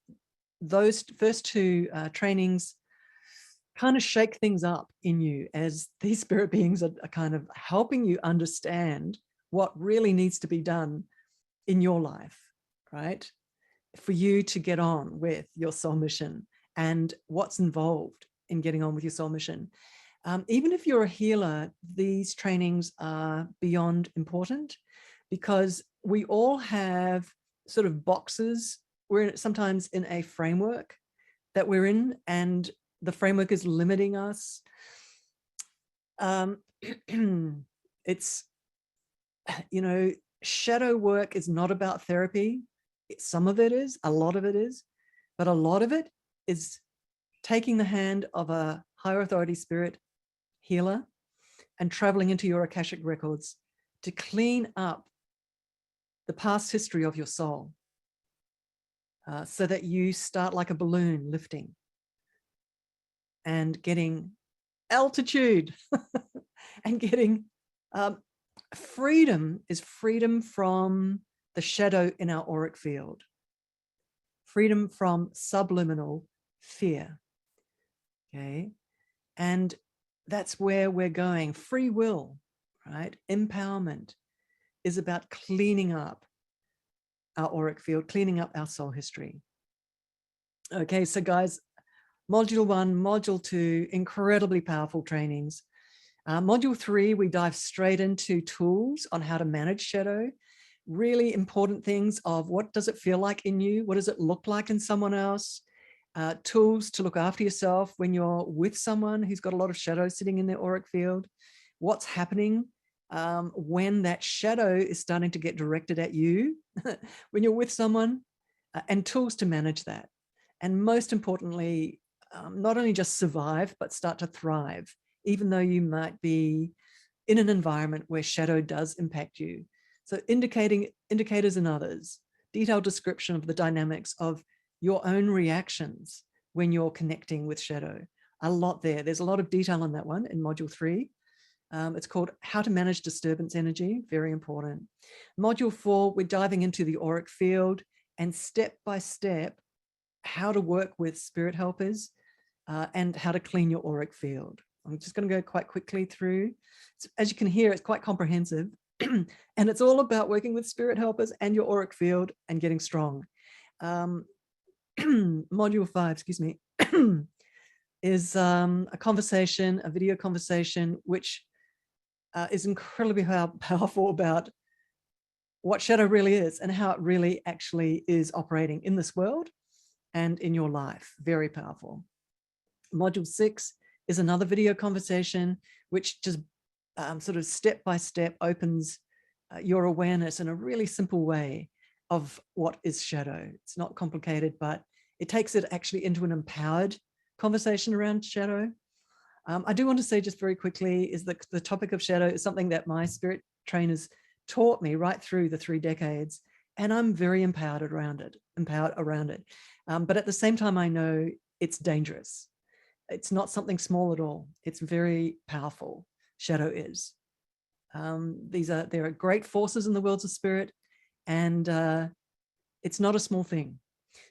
those first 2 trainings kind of shake things up in you as these spirit beings are kind of helping you understand what really needs to be done in your life, right? For you to get on with your soul mission and what's involved in getting on with your soul mission. Even if you're a healer, these trainings are beyond important because we all have sort of boxes. We're sometimes in a framework that we're in, and the framework is limiting us. It's, you know, shadow work is not about therapy. Some of it is, a lot of it is, but a lot of it is taking the hand of a higher authority spirit healer and traveling into your Akashic records to clean up the past history of your soul so that you start like a balloon lifting and getting altitude and getting freedom is freedom from the shadow in our auric field, freedom from subliminal fear. Okay. And that's where we're going. Free will, right? Empowerment is about cleaning up our auric field, cleaning up our soul history. Okay, so guys, module 1, module 2, incredibly powerful trainings. Module 3, we dive straight into tools on how to manage shadow, really important things of what does it feel like in you? What does it look like in someone else? Tools to look after yourself when you're with someone who's got a lot of shadow sitting in their auric field. What's happening when that shadow is starting to get directed at you when you're with someone, and tools to manage that. And most importantly, not only just survive, but start to thrive, even though you might be in an environment where shadow does impact you. So indicators in others, detailed description of the dynamics of your own reactions when you're connecting with shadow. A lot there. There's a lot of detail on that one in module 3. It's called How to Manage Disturbance Energy, very important. Module 4, we're diving into the auric field and step by step, how to work with spirit helpers and how to clean your auric field. I'm just going to go quite quickly through. As you can hear, it's quite comprehensive. And it's all about working with spirit helpers and your auric field and getting strong. Module 5, excuse me, is a conversation, a video conversation, which is incredibly powerful about what shadow really is and how it really actually is operating in this world and in your life. Very powerful. Module 6 is another video conversation, which just sort of step by step opens your awareness in a really simple way of what is shadow. It's not complicated, but it takes it actually into an empowered conversation around shadow. I do want to say just very quickly is that the topic of shadow is something that my spirit trainers taught me right through the 3 decades, and I'm very empowered around it. But at the same time, I know it's dangerous. It's not something small at all. It's very powerful. Shadow is. There are great forces in the worlds of spirit, and it's not a small thing.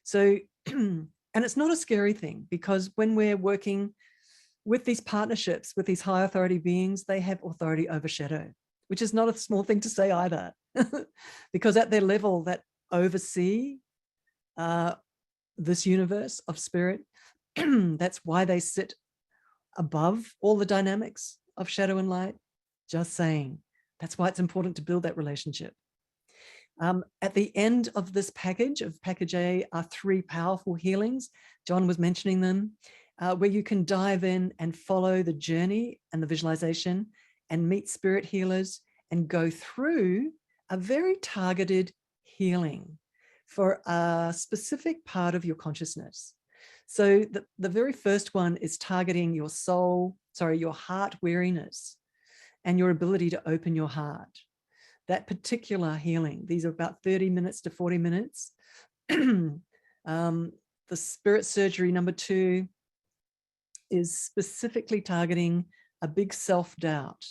So, and it's not a scary thing, because when we're working with these partnerships, with these high authority beings, they have authority over shadow, which is not a small thing to say either, because at their level that oversee this universe of spirit, that's why they sit above all the dynamics of shadow and light. Just saying. That's why it's important to build that relationship. At the end of this package, of package A, are 3 powerful healings. John was mentioning them, where you can dive in and follow the journey and the visualization and meet spirit healers and go through a very targeted healing for a specific part of your consciousness. So the very first one is targeting your your heart weariness and your ability to open your heart. That particular healing, these are about 30 minutes to 40 minutes. The spirit surgery number 2 is specifically targeting a big self-doubt.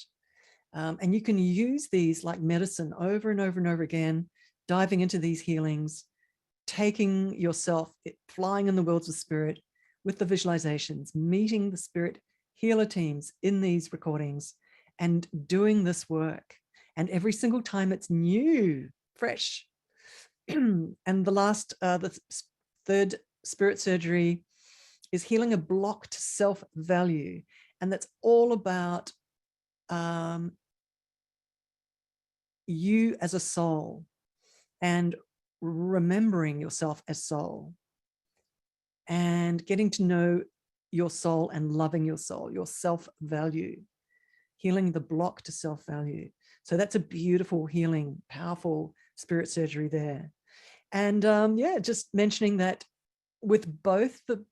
And you can use these like medicine over and over and over again, diving into these healings, taking yourself, flying in the worlds of spirit with the visualizations, meeting the spirit healer teams in these recordings and doing this work. And every single time it's new, fresh. And the third spirit surgery is healing a blocked self-value. And that's all about you as a soul and remembering yourself as soul and getting to know your soul and loving your soul, your self-value, healing the block to self-value. So that's a beautiful healing, powerful spirit surgery there. And yeah, just mentioning that with both the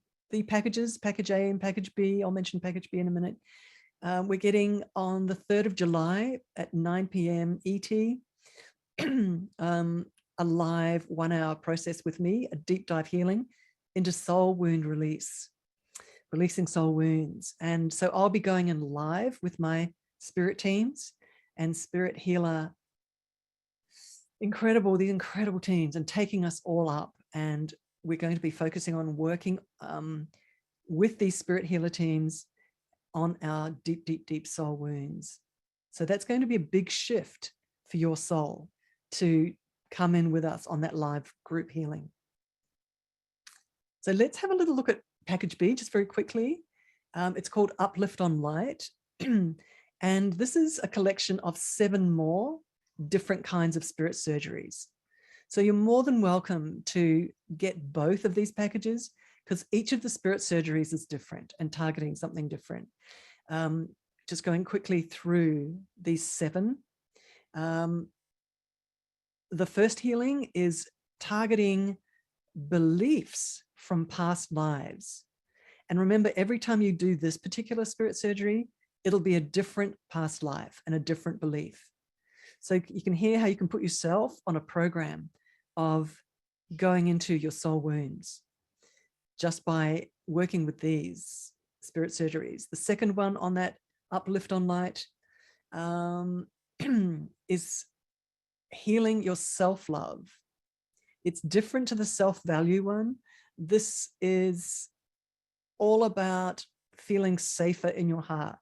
packages, package A and package B, I'll mention package B in a minute. We're getting on the 3rd of July at 9 p.m. ET, a live 1-hour process with me, a deep dive healing into soul wound release, releasing soul wounds. And so I'll be going in live with my spirit teams and spirit healer, these incredible teams, and taking us all up. And we're going to be focusing on working with these spirit healer teams on our deep soul wounds. So that's going to be a big shift for your soul to come in with us on that live group healing. So let's have a little look at package B just very quickly. It's called Uplift on Light. And this is a collection of 7 more different kinds of spirit surgeries. So you're more than welcome to get both of these packages, because each of the spirit surgeries is different and targeting something different. Just going quickly through these 7. The first healing is targeting beliefs from past lives. And remember, every time you do this particular spirit surgery, it'll be a different past life and a different belief. So you can hear how you can put yourself on a program of going into your soul wounds just by working with these spirit surgeries. The second one on that Uplift on Light is healing your self-love. It's different to the self-value one. This is all about feeling safer in your heart,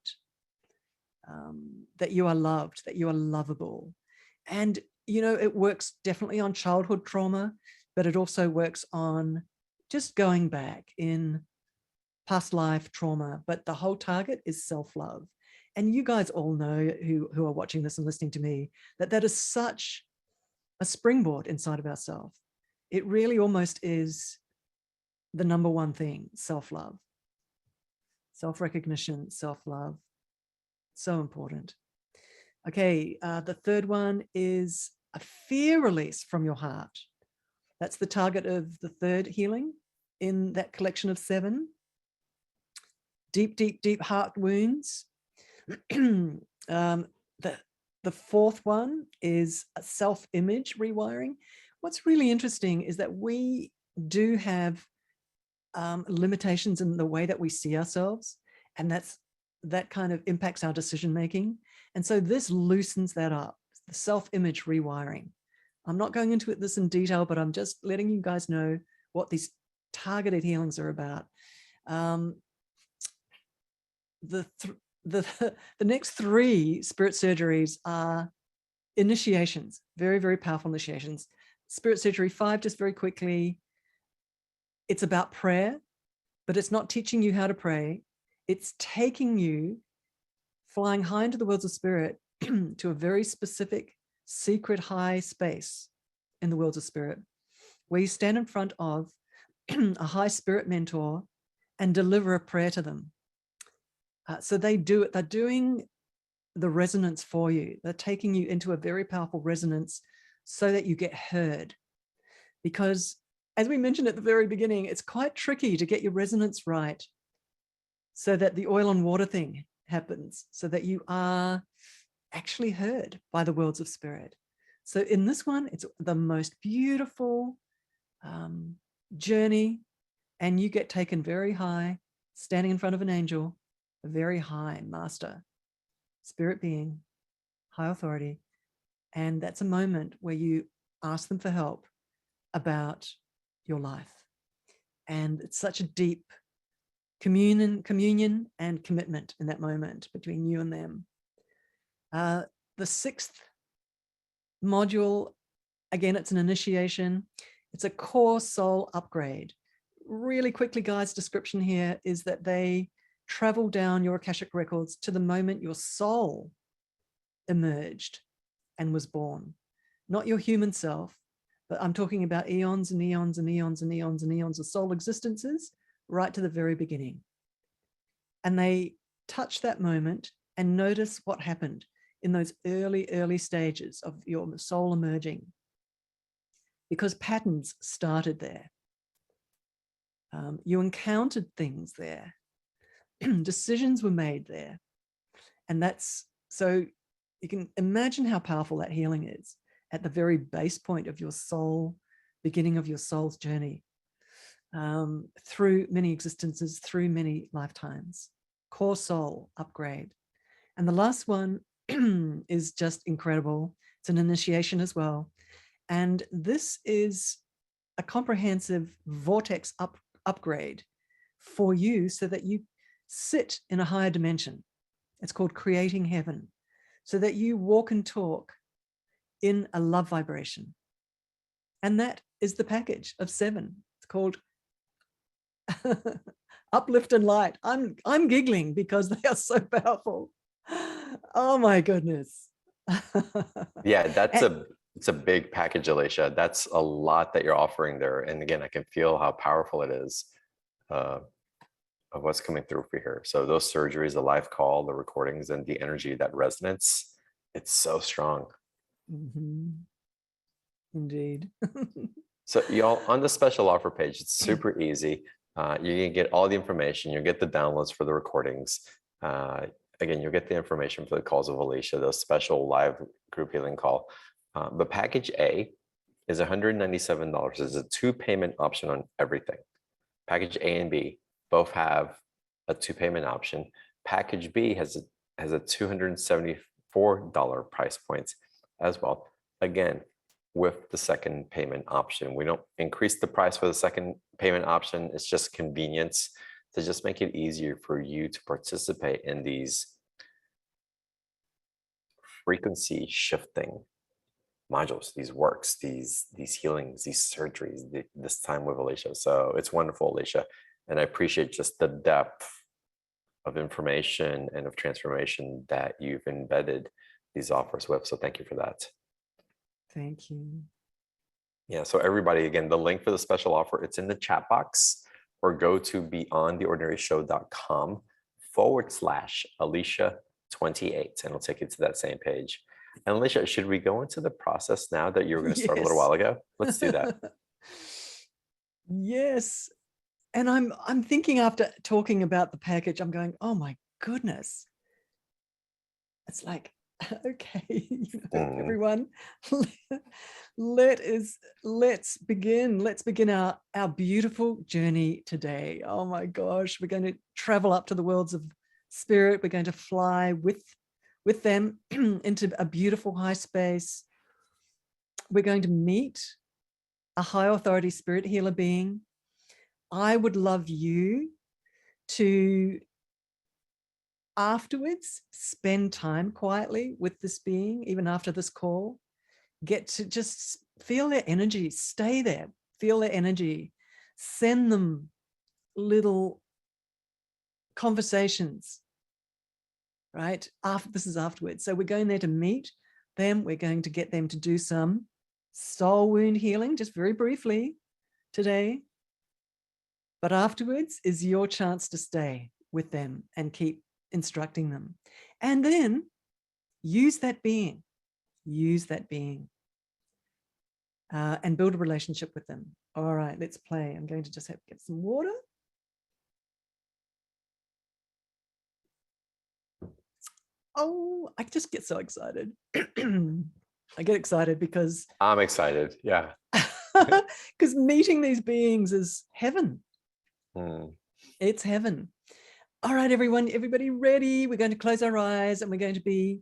that you are loved, that you are lovable. And, you know, it works definitely on childhood trauma, but it also works on just going back in past life trauma. But the whole target is self-love. And you guys all know, who are watching this and listening to me, that that is such a springboard inside of ourselves. It really almost is the number one thing, self-love, self-recognition, self-love, so important. Okay, the third one is a fear release from your heart. That's the target of the third healing in that collection of 7. Deep, deep, deep heart wounds. The fourth one is a self-image rewiring. What's really interesting is that we do have limitations in the way that we see ourselves, and that kind of impacts our decision making. And so this loosens that up, the self-image rewiring. I'm not going into this in detail, but I'm just letting you guys know what these targeted healings are about. The next 3 spirit surgeries are initiations, very, very powerful initiations. Spirit surgery 5, just very quickly, it's about prayer, but it's not teaching you how to pray. It's taking you, flying high into the worlds of spirit to a very specific, secret high space in the worlds of spirit, where you stand in front of a high spirit mentor and deliver a prayer to them. So they do it, they're doing the resonance for you. They're taking you into a very powerful resonance so that you get heard. Because as we mentioned at the very beginning, it's quite tricky to get your resonance right so that the oil and water thing happens, so that you are actually heard by the worlds of spirit. So in this one, it's the most beautiful journey, and you get taken very high, standing in front of an angel, a very high master, spirit being, high authority. And that's a moment where you ask them for help about your life. And it's such a deep communion and commitment in that moment between you and them. The 6th module, again, it's an initiation. It's a core soul upgrade. Really quickly, guys, description here is that they travel down your Akashic records to the moment your soul emerged and was born. Not your human self, but I'm talking about eons and eons and eons and eons and eons of soul existences right to the very beginning. And they touch that moment and notice what happened in those early stages of your soul emerging, because patterns started there. You encountered things there. Decisions were made there. And that's, so you can imagine how powerful that healing is at the very base point of your soul, beginning of your soul's journey, through many existences, through many lifetimes. Core soul upgrade. And the last one is just incredible. It's an initiation as well. And this is a comprehensive vortex upgrade for you so that you sit in a higher dimension. It's called creating heaven, so that you walk and talk in a love vibration. And that is the package of 7. It's called Uplift and Light. I'm giggling because they are so powerful. Oh my goodness. Yeah, it's a big package, Alicia. That's a lot that you're offering there. And again, I can feel how powerful it is of what's coming through for here. So those surgeries, the live call, the recordings, and the energy, that resonance, it's so strong. Mm-hmm. Indeed. So y'all, on the special offer page, it's super easy. You can get all the information. You'll get the downloads for the recordings. Again, you'll get the information for the calls of Alicia, the special live group healing call. The package A is $197. It's a 2-payment option on everything. Package A and B both have a 2-payment option. Package B has a $274 price point as well. Again, with the second payment option, we don't increase the price for the second payment option. It's just convenience to just make it easier for you to participate in these frequency shifting modules, these works, these healings, these surgeries, this time with Alicia. So it's wonderful, Alicia. And I appreciate just the depth of information and of transformation that you've embedded these offers with. So thank you for that. Thank you. Yeah, so everybody, again, the link for the special offer, it's in the chat box. or go to beyondtheordinaryshow.com/Alicia28, and it'll take you to that same page. And Alicia, should we go into the process now that you were going to start a little Yes. while ago? Let's do that. Yes. And I'm thinking, after talking about the package, I'm going, oh my goodness. It's like, okay, everyone, let's begin. Let's begin our beautiful journey today. Oh my gosh, we're going to travel up to the worlds of spirit. We're going to fly with them into a beautiful high space. We're going to meet a high authority spirit healer being. I would love you to afterwards spend time quietly with this being, even after this call. Get to just feel their energy, stay there, feel their energy, send them little conversations, right? This is afterwards. So we're going there to meet them. We're going to get them to do some soul wound healing, just very briefly today. But afterwards is your chance to stay with them and keep instructing them. And then use that being, and build a relationship with them. All right, let's play. I'm going to just have to get some water. Oh, I just get so excited. I get excited because I'm excited. Yeah. because meeting these beings is heaven. It's heaven. All right, everyone, everybody ready? We're going to close our eyes and we're going to be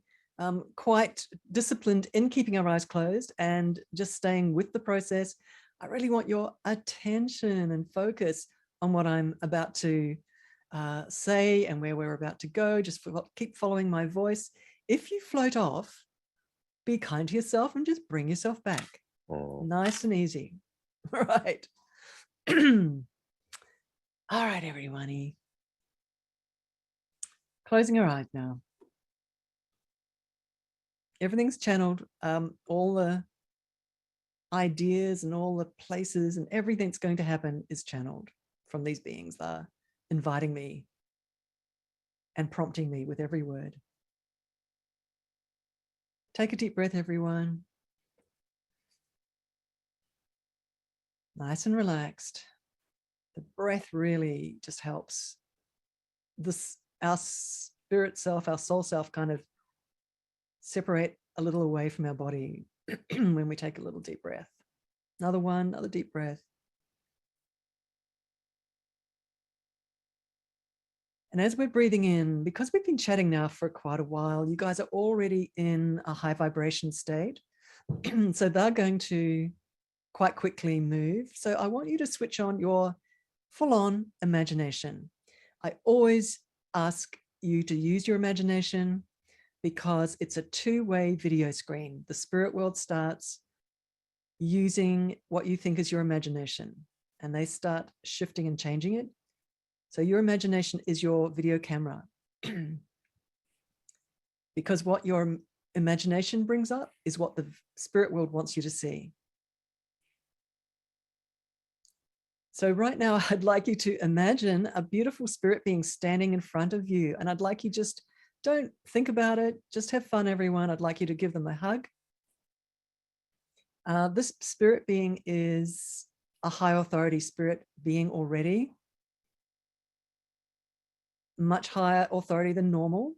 quite disciplined in keeping our eyes closed and just staying with the process. I really want your attention and focus on what I'm about to say and where we're about to go. Just keep following my voice. If you float off, be kind to yourself and just bring yourself back. Nice and easy. All right. All right, everyone. Closing our eyes now. Everything's channeled. All the ideas and all the places and everything that's going to happen is channeled from these beings. They're inviting me and prompting me with every word. Take a deep breath, everyone. Nice and relaxed. The breath really just helps our spirit self, our soul self, kind of separate a little away from our body when we take a little deep breath. Another one, another deep breath. And as we're breathing in, because we've been chatting now for quite a while, you guys are already in a high vibration state. So they're going to quite quickly move. So I want you to switch on your full-on imagination. I always ask you to use your imagination because it's a two-way video screen. The spirit world starts using what you think is your imagination, and they start shifting and changing it. So your imagination is your video camera. Because what your imagination brings up is what the spirit world wants you to see. So right now, I'd like you to imagine a beautiful spirit being standing in front of you. And I'd like you just, don't think about it, just have fun, everyone. I'd like you to give them a hug. This spirit being is a high authority spirit being already. Much higher authority than a normal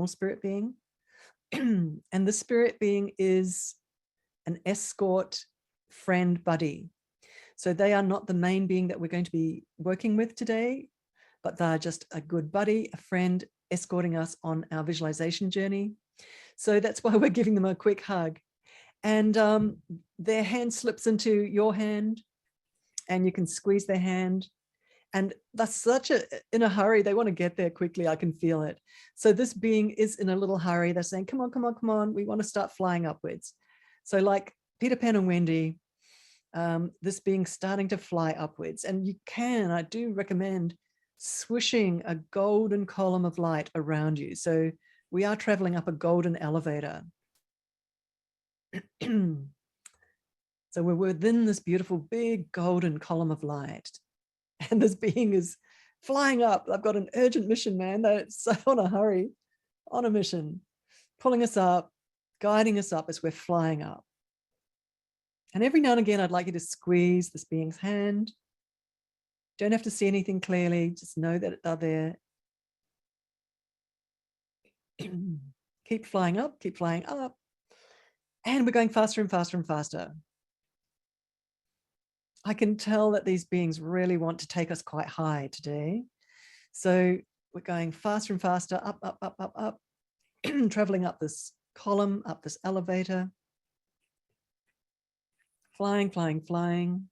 spirit being. And the spirit being is an escort friend buddy. So they are not the main being that we're going to be working with today, but they're just a good buddy, a friend escorting us on our visualization journey. So that's why we're giving them a quick hug. And their hand slips into your hand and you can squeeze their hand. And that's in a hurry. They want to get there quickly. I can feel it. So this being is in a little hurry. They're saying, come on, come on, come on. We want to start flying upwards. So like Peter Pan and Wendy, this being starting to fly upwards. And I do recommend swishing a golden column of light around you. So we are traveling up a golden elevator. So we're within this beautiful big golden column of light. And this being is flying up. I've got an urgent mission, man. They're so on a hurry, on a mission, pulling us up, guiding us up as we're flying up. And every now and again, I'd like you to squeeze this being's hand. Don't have to see anything clearly. Just know that they're there. Keep flying up, keep flying up. And we're going faster and faster and faster. I can tell that these beings really want to take us quite high today. So we're going faster and faster, up, up, up, up, up, traveling up this column, up this elevator, flying, flying, flying.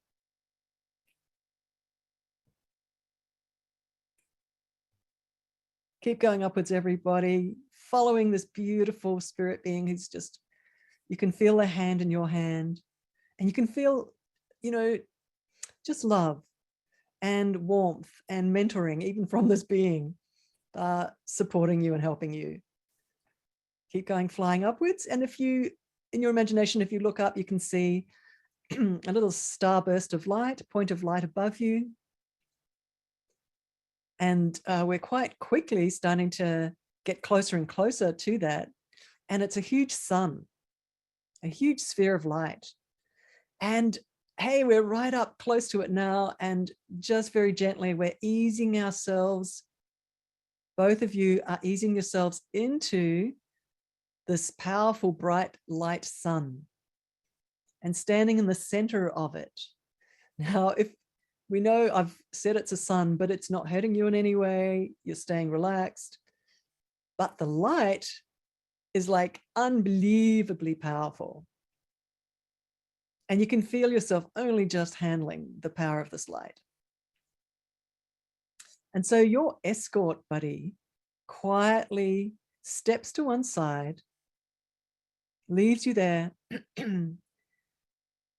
Keep going upwards, everybody, following this beautiful spirit being who's just, you can feel their hand in your hand, and you can feel, you know, just love and warmth and mentoring, even from this being, supporting you and helping you. Keep going, flying upwards. And if you, in your imagination, if you look up, you can see a little starburst of light, point of light above you. And we're quite quickly starting to get closer and closer to that. And it's a huge sun, a huge sphere of light. And hey, we're right up close to it now. And just very gently, we're easing ourselves. Both of you are easing yourselves into this powerful, bright, light sun and standing in the center of it. Now, if we know I've said it's a sun, but it's not hurting you in any way, you're staying relaxed, but the light is like unbelievably powerful. And you can feel yourself only just handling the power of this light. And so your escort buddy quietly steps to one side, leaves you there,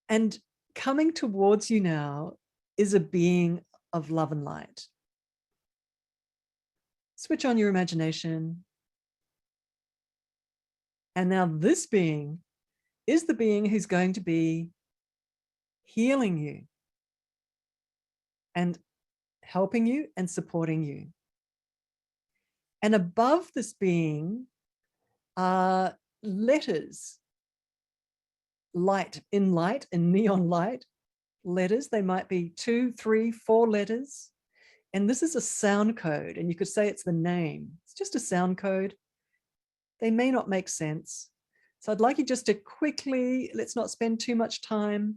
and coming towards you now is a being of love and light. Switch on your imagination. And now this being is the being who's going to be healing you and helping you and supporting you. And above this being are letters, light, in neon light, letters. They might be 2, 3, 4 letters. And this is a sound code. And you could say it's the name. It's just a sound code. They may not make sense. So I'd like you just to quickly, let's not spend too much time,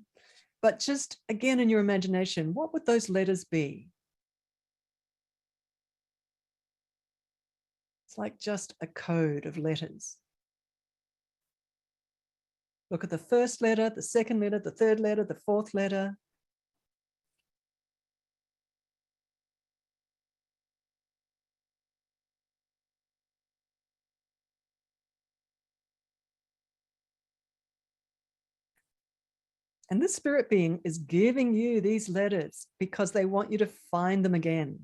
but just again in your imagination, what would those letters be? It's like just a code of letters. Look at the first letter, the second letter, the third letter, the fourth letter. And this spirit being is giving you these letters because they want you to find them again.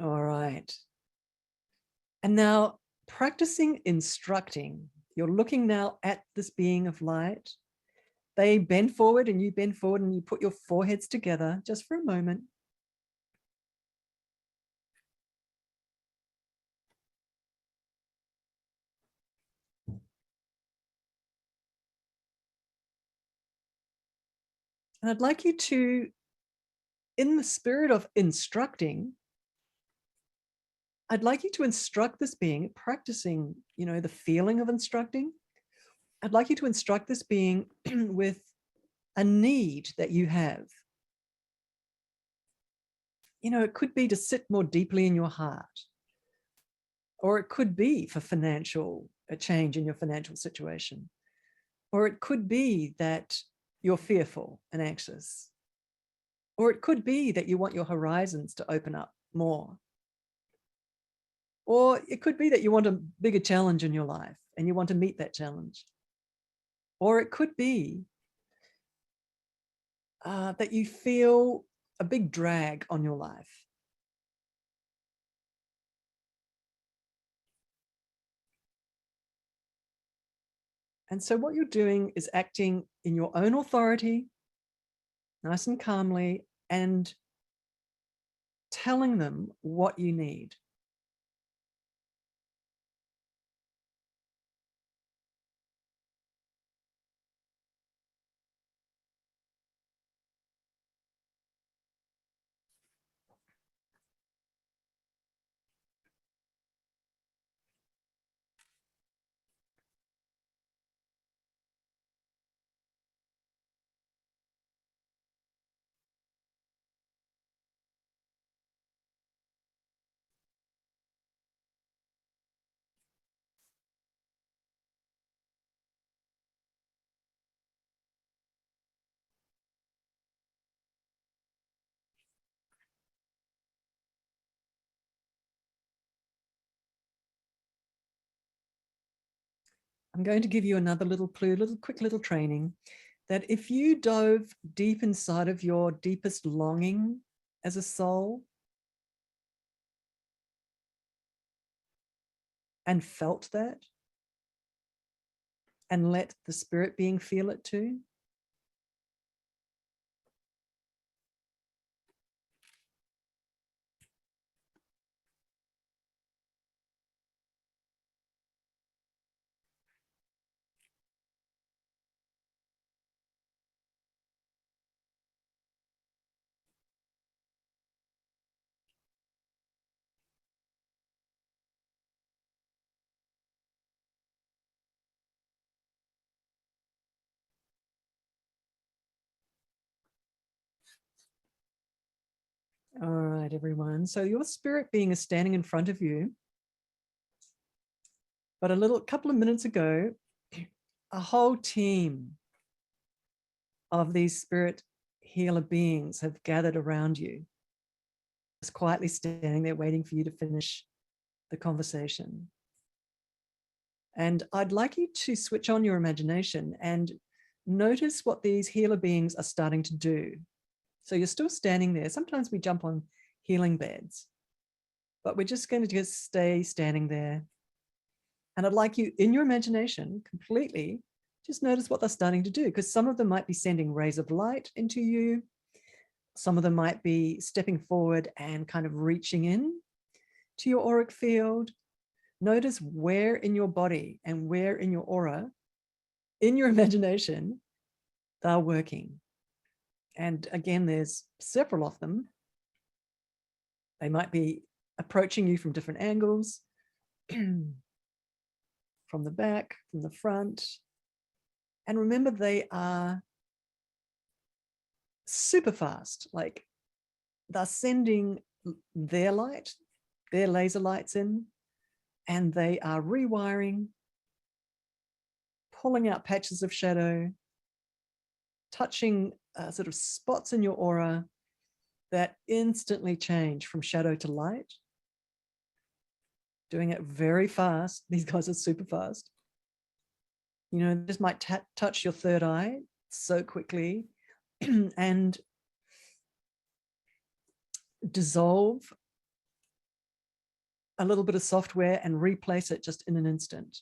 All right. And now practicing instructing. You're looking now at this being of light. They bend forward and you bend forward and you put your foreheads together just for a moment. And I'd like you to, in the spirit of instructing, I'd like you to instruct this being, practicing, you know, the feeling of instructing. I'd like you to instruct this being with a need that you have. You know, it could be to sit more deeply in your heart, or it could be for a change in your financial situation, or it could be that you're fearful and anxious, or it could be that you want your horizons to open up more. Or it could be that you want a bigger challenge in your life and you want to meet that challenge. Or it could be that you feel a big drag on your life. And so what you're doing is acting in your own authority, nice and calmly, and telling them what you need. I'm going to give you another little clue, quick little training, that if you dove deep inside of your deepest longing as a soul and felt that and let the spirit being feel it too, all right, everyone. So your spirit being is standing in front of you. But a couple of minutes ago, a whole team of these spirit healer beings have gathered around you, just quietly standing there waiting for you to finish the conversation. And I'd like you to switch on your imagination and notice what these healer beings are starting to do. So you're still standing there. Sometimes we jump on healing beds, but we're just going to just stay standing there. And I'd like you, in your imagination, completely just notice what they're starting to do, because some of them might be sending rays of light into you. Some of them might be stepping forward and kind of reaching in to your auric field. Notice where in your body and where in your aura, in your imagination, they're working. And again, there's several of them. They might be approaching you from different angles, from the back, from the front. And remember, they are super fast. Like, they're sending their light, their laser lights in, and they are rewiring, pulling out patches of shadow, touching sort of spots in your aura that instantly change from shadow to light, doing it very fast. These guys are super fast. You know, this might touch your third eye so quickly and dissolve a little bit of software and replace it just in an instant.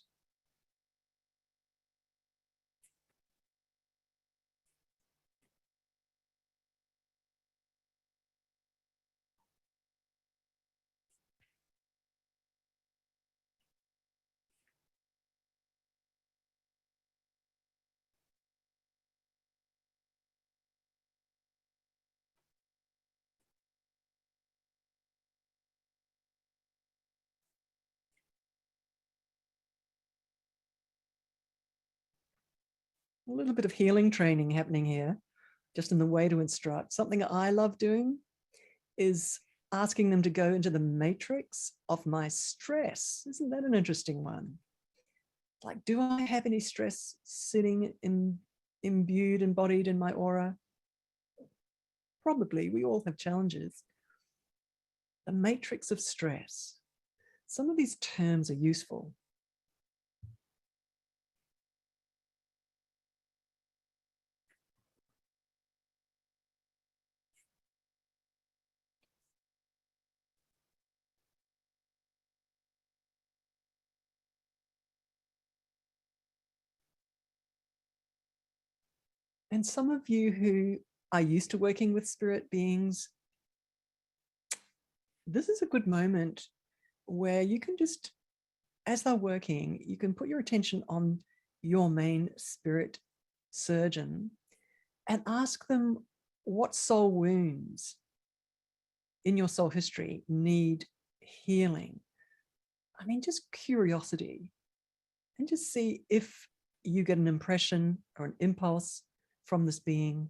A little bit of healing training happening here, just in the way to instruct. Something I love doing is asking them to go into the matrix of my stress. Isn't that an interesting one? Like, do I have any stress sitting imbued, embodied in my aura? Probably. We all have challenges. The matrix of stress. Some of these terms are useful. And some of you who are used to working with spirit beings, this is a good moment where you can just, as they're working, you can put your attention on your main spirit surgeon and ask them what soul wounds in your soul history need healing. I mean, just curiosity, and just see if you get an impression or an impulse from this being.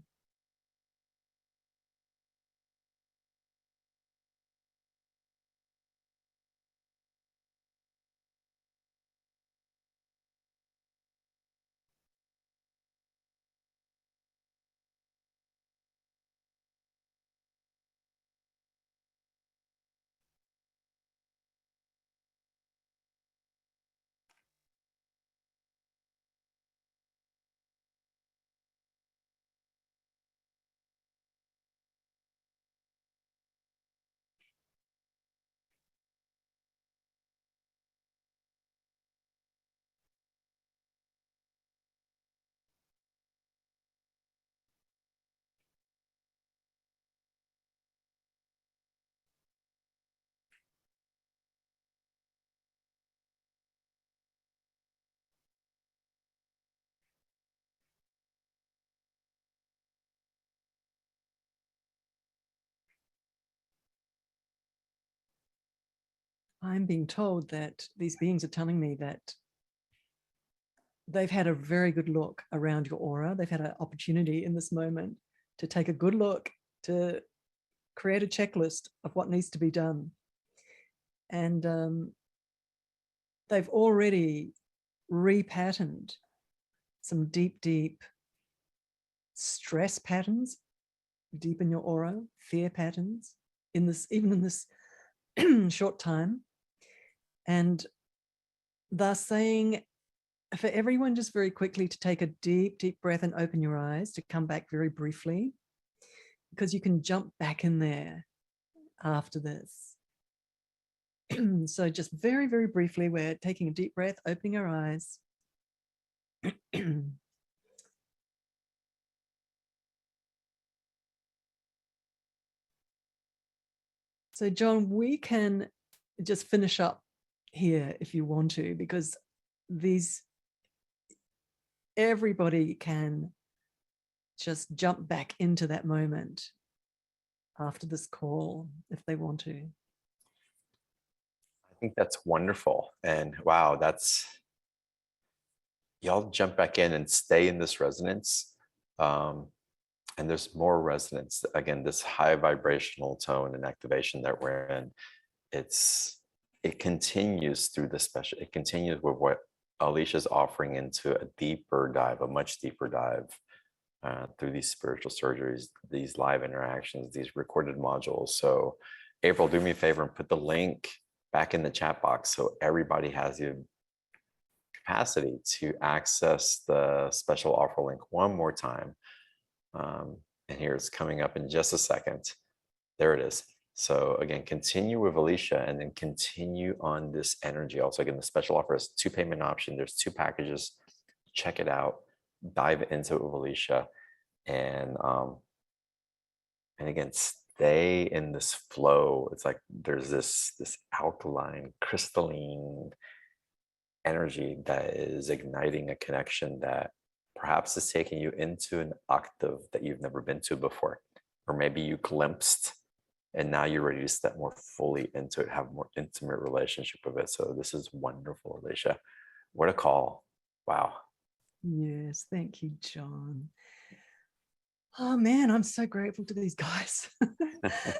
I'm being told that these beings are telling me that they've had a very good look around your aura. They've had an opportunity in this moment to take a good look, to create a checklist of what needs to be done. And they've already repatterned some deep, deep stress patterns deep in your aura, fear patterns in this, even in this short time. And they're saying for everyone just very quickly to take a deep, deep breath and open your eyes, to come back very briefly, because you can jump back in there after this. So just very, very briefly, we're taking a deep breath, opening our eyes. So John, we can just finish up here if you want to, because everybody can just jump back into that moment after this call if they want to. I think that's wonderful. And wow, y'all jump back in and stay in this resonance. And there's more resonance. Again, this high vibrational tone and activation that we're in, it continues through the special, it continues with what Alicia's offering into a deeper dive, a much deeper dive through these spiritual surgeries, these live interactions, these recorded modules. So April, do me a favor and put the link back in the chat box so everybody has the capacity to access the special offer link one more time. And here it's coming up in just a second. There it is. So again, continue with Alicia and then continue on this energy. Also, again, the special offer is 2 payment option. There's 2 packages. Check it out. Dive into it with Alicia. And again, stay in this flow. It's like there's this alkaline, crystalline energy that is igniting a connection that perhaps is taking you into an octave that you've never been to before, or maybe you glimpsed and now you're ready to step more fully into it, have a more intimate relationship with it. So this is wonderful, Alicia. What a call. Wow. Yes, thank you, John. Oh man, I'm so grateful to these guys,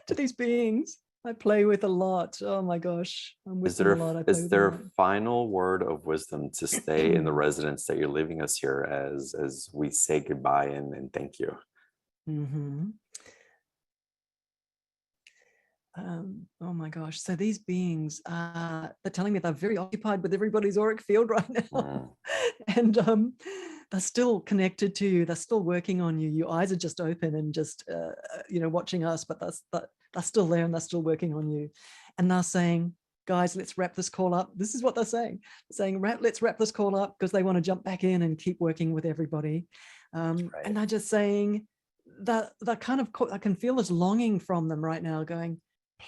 to these beings I play with a lot. Oh my gosh, I'm with them a lot. I play Is with there them a a final word of wisdom to stay in the residence that you're leaving us here as we say goodbye and thank you? Mm-hmm. Oh my gosh. So these beings, they're telling me they're very occupied with everybody's auric field right now. And they're still connected to you. They're still working on you. Your eyes are just open and just, watching us, but they're still there and they're still working on you. And they're saying, guys, let's wrap this call up. This is what they're saying. They're saying, let's wrap this call up, because they want to jump back in and keep working with everybody. Right. And they're just saying, that kind of, I can feel this longing from them right now going,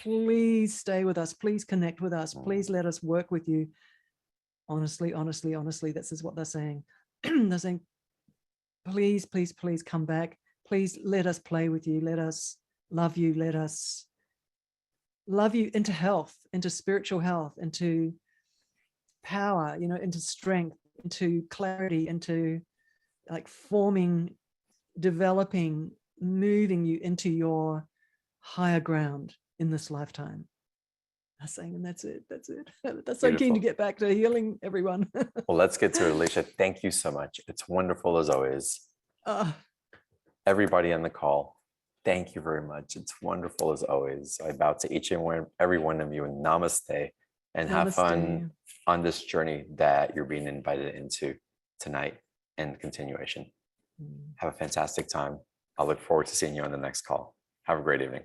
please stay with us, please connect with us, please let us work with you. Honestly, honestly, honestly, this is what they're saying. They're saying, please, please, please come back. Please let us play with you. Let us love you. Let us love you into health, into spiritual health, into power, you know, into strength, into clarity, into like forming, developing, moving you into your higher ground in this lifetime. I'm saying, and that's it. That's it. That's so keen to Beautiful. get back to healing everyone. Well, let's get to it, Alicia. Thank you so much. It's wonderful as always. Everybody on the call, thank you very much. It's wonderful as always. I bow to each and every one of you and namaste, and have fun on this journey that you're being invited into tonight and continuation. Have a fantastic time. I look forward to seeing you on the next call. Have a great evening.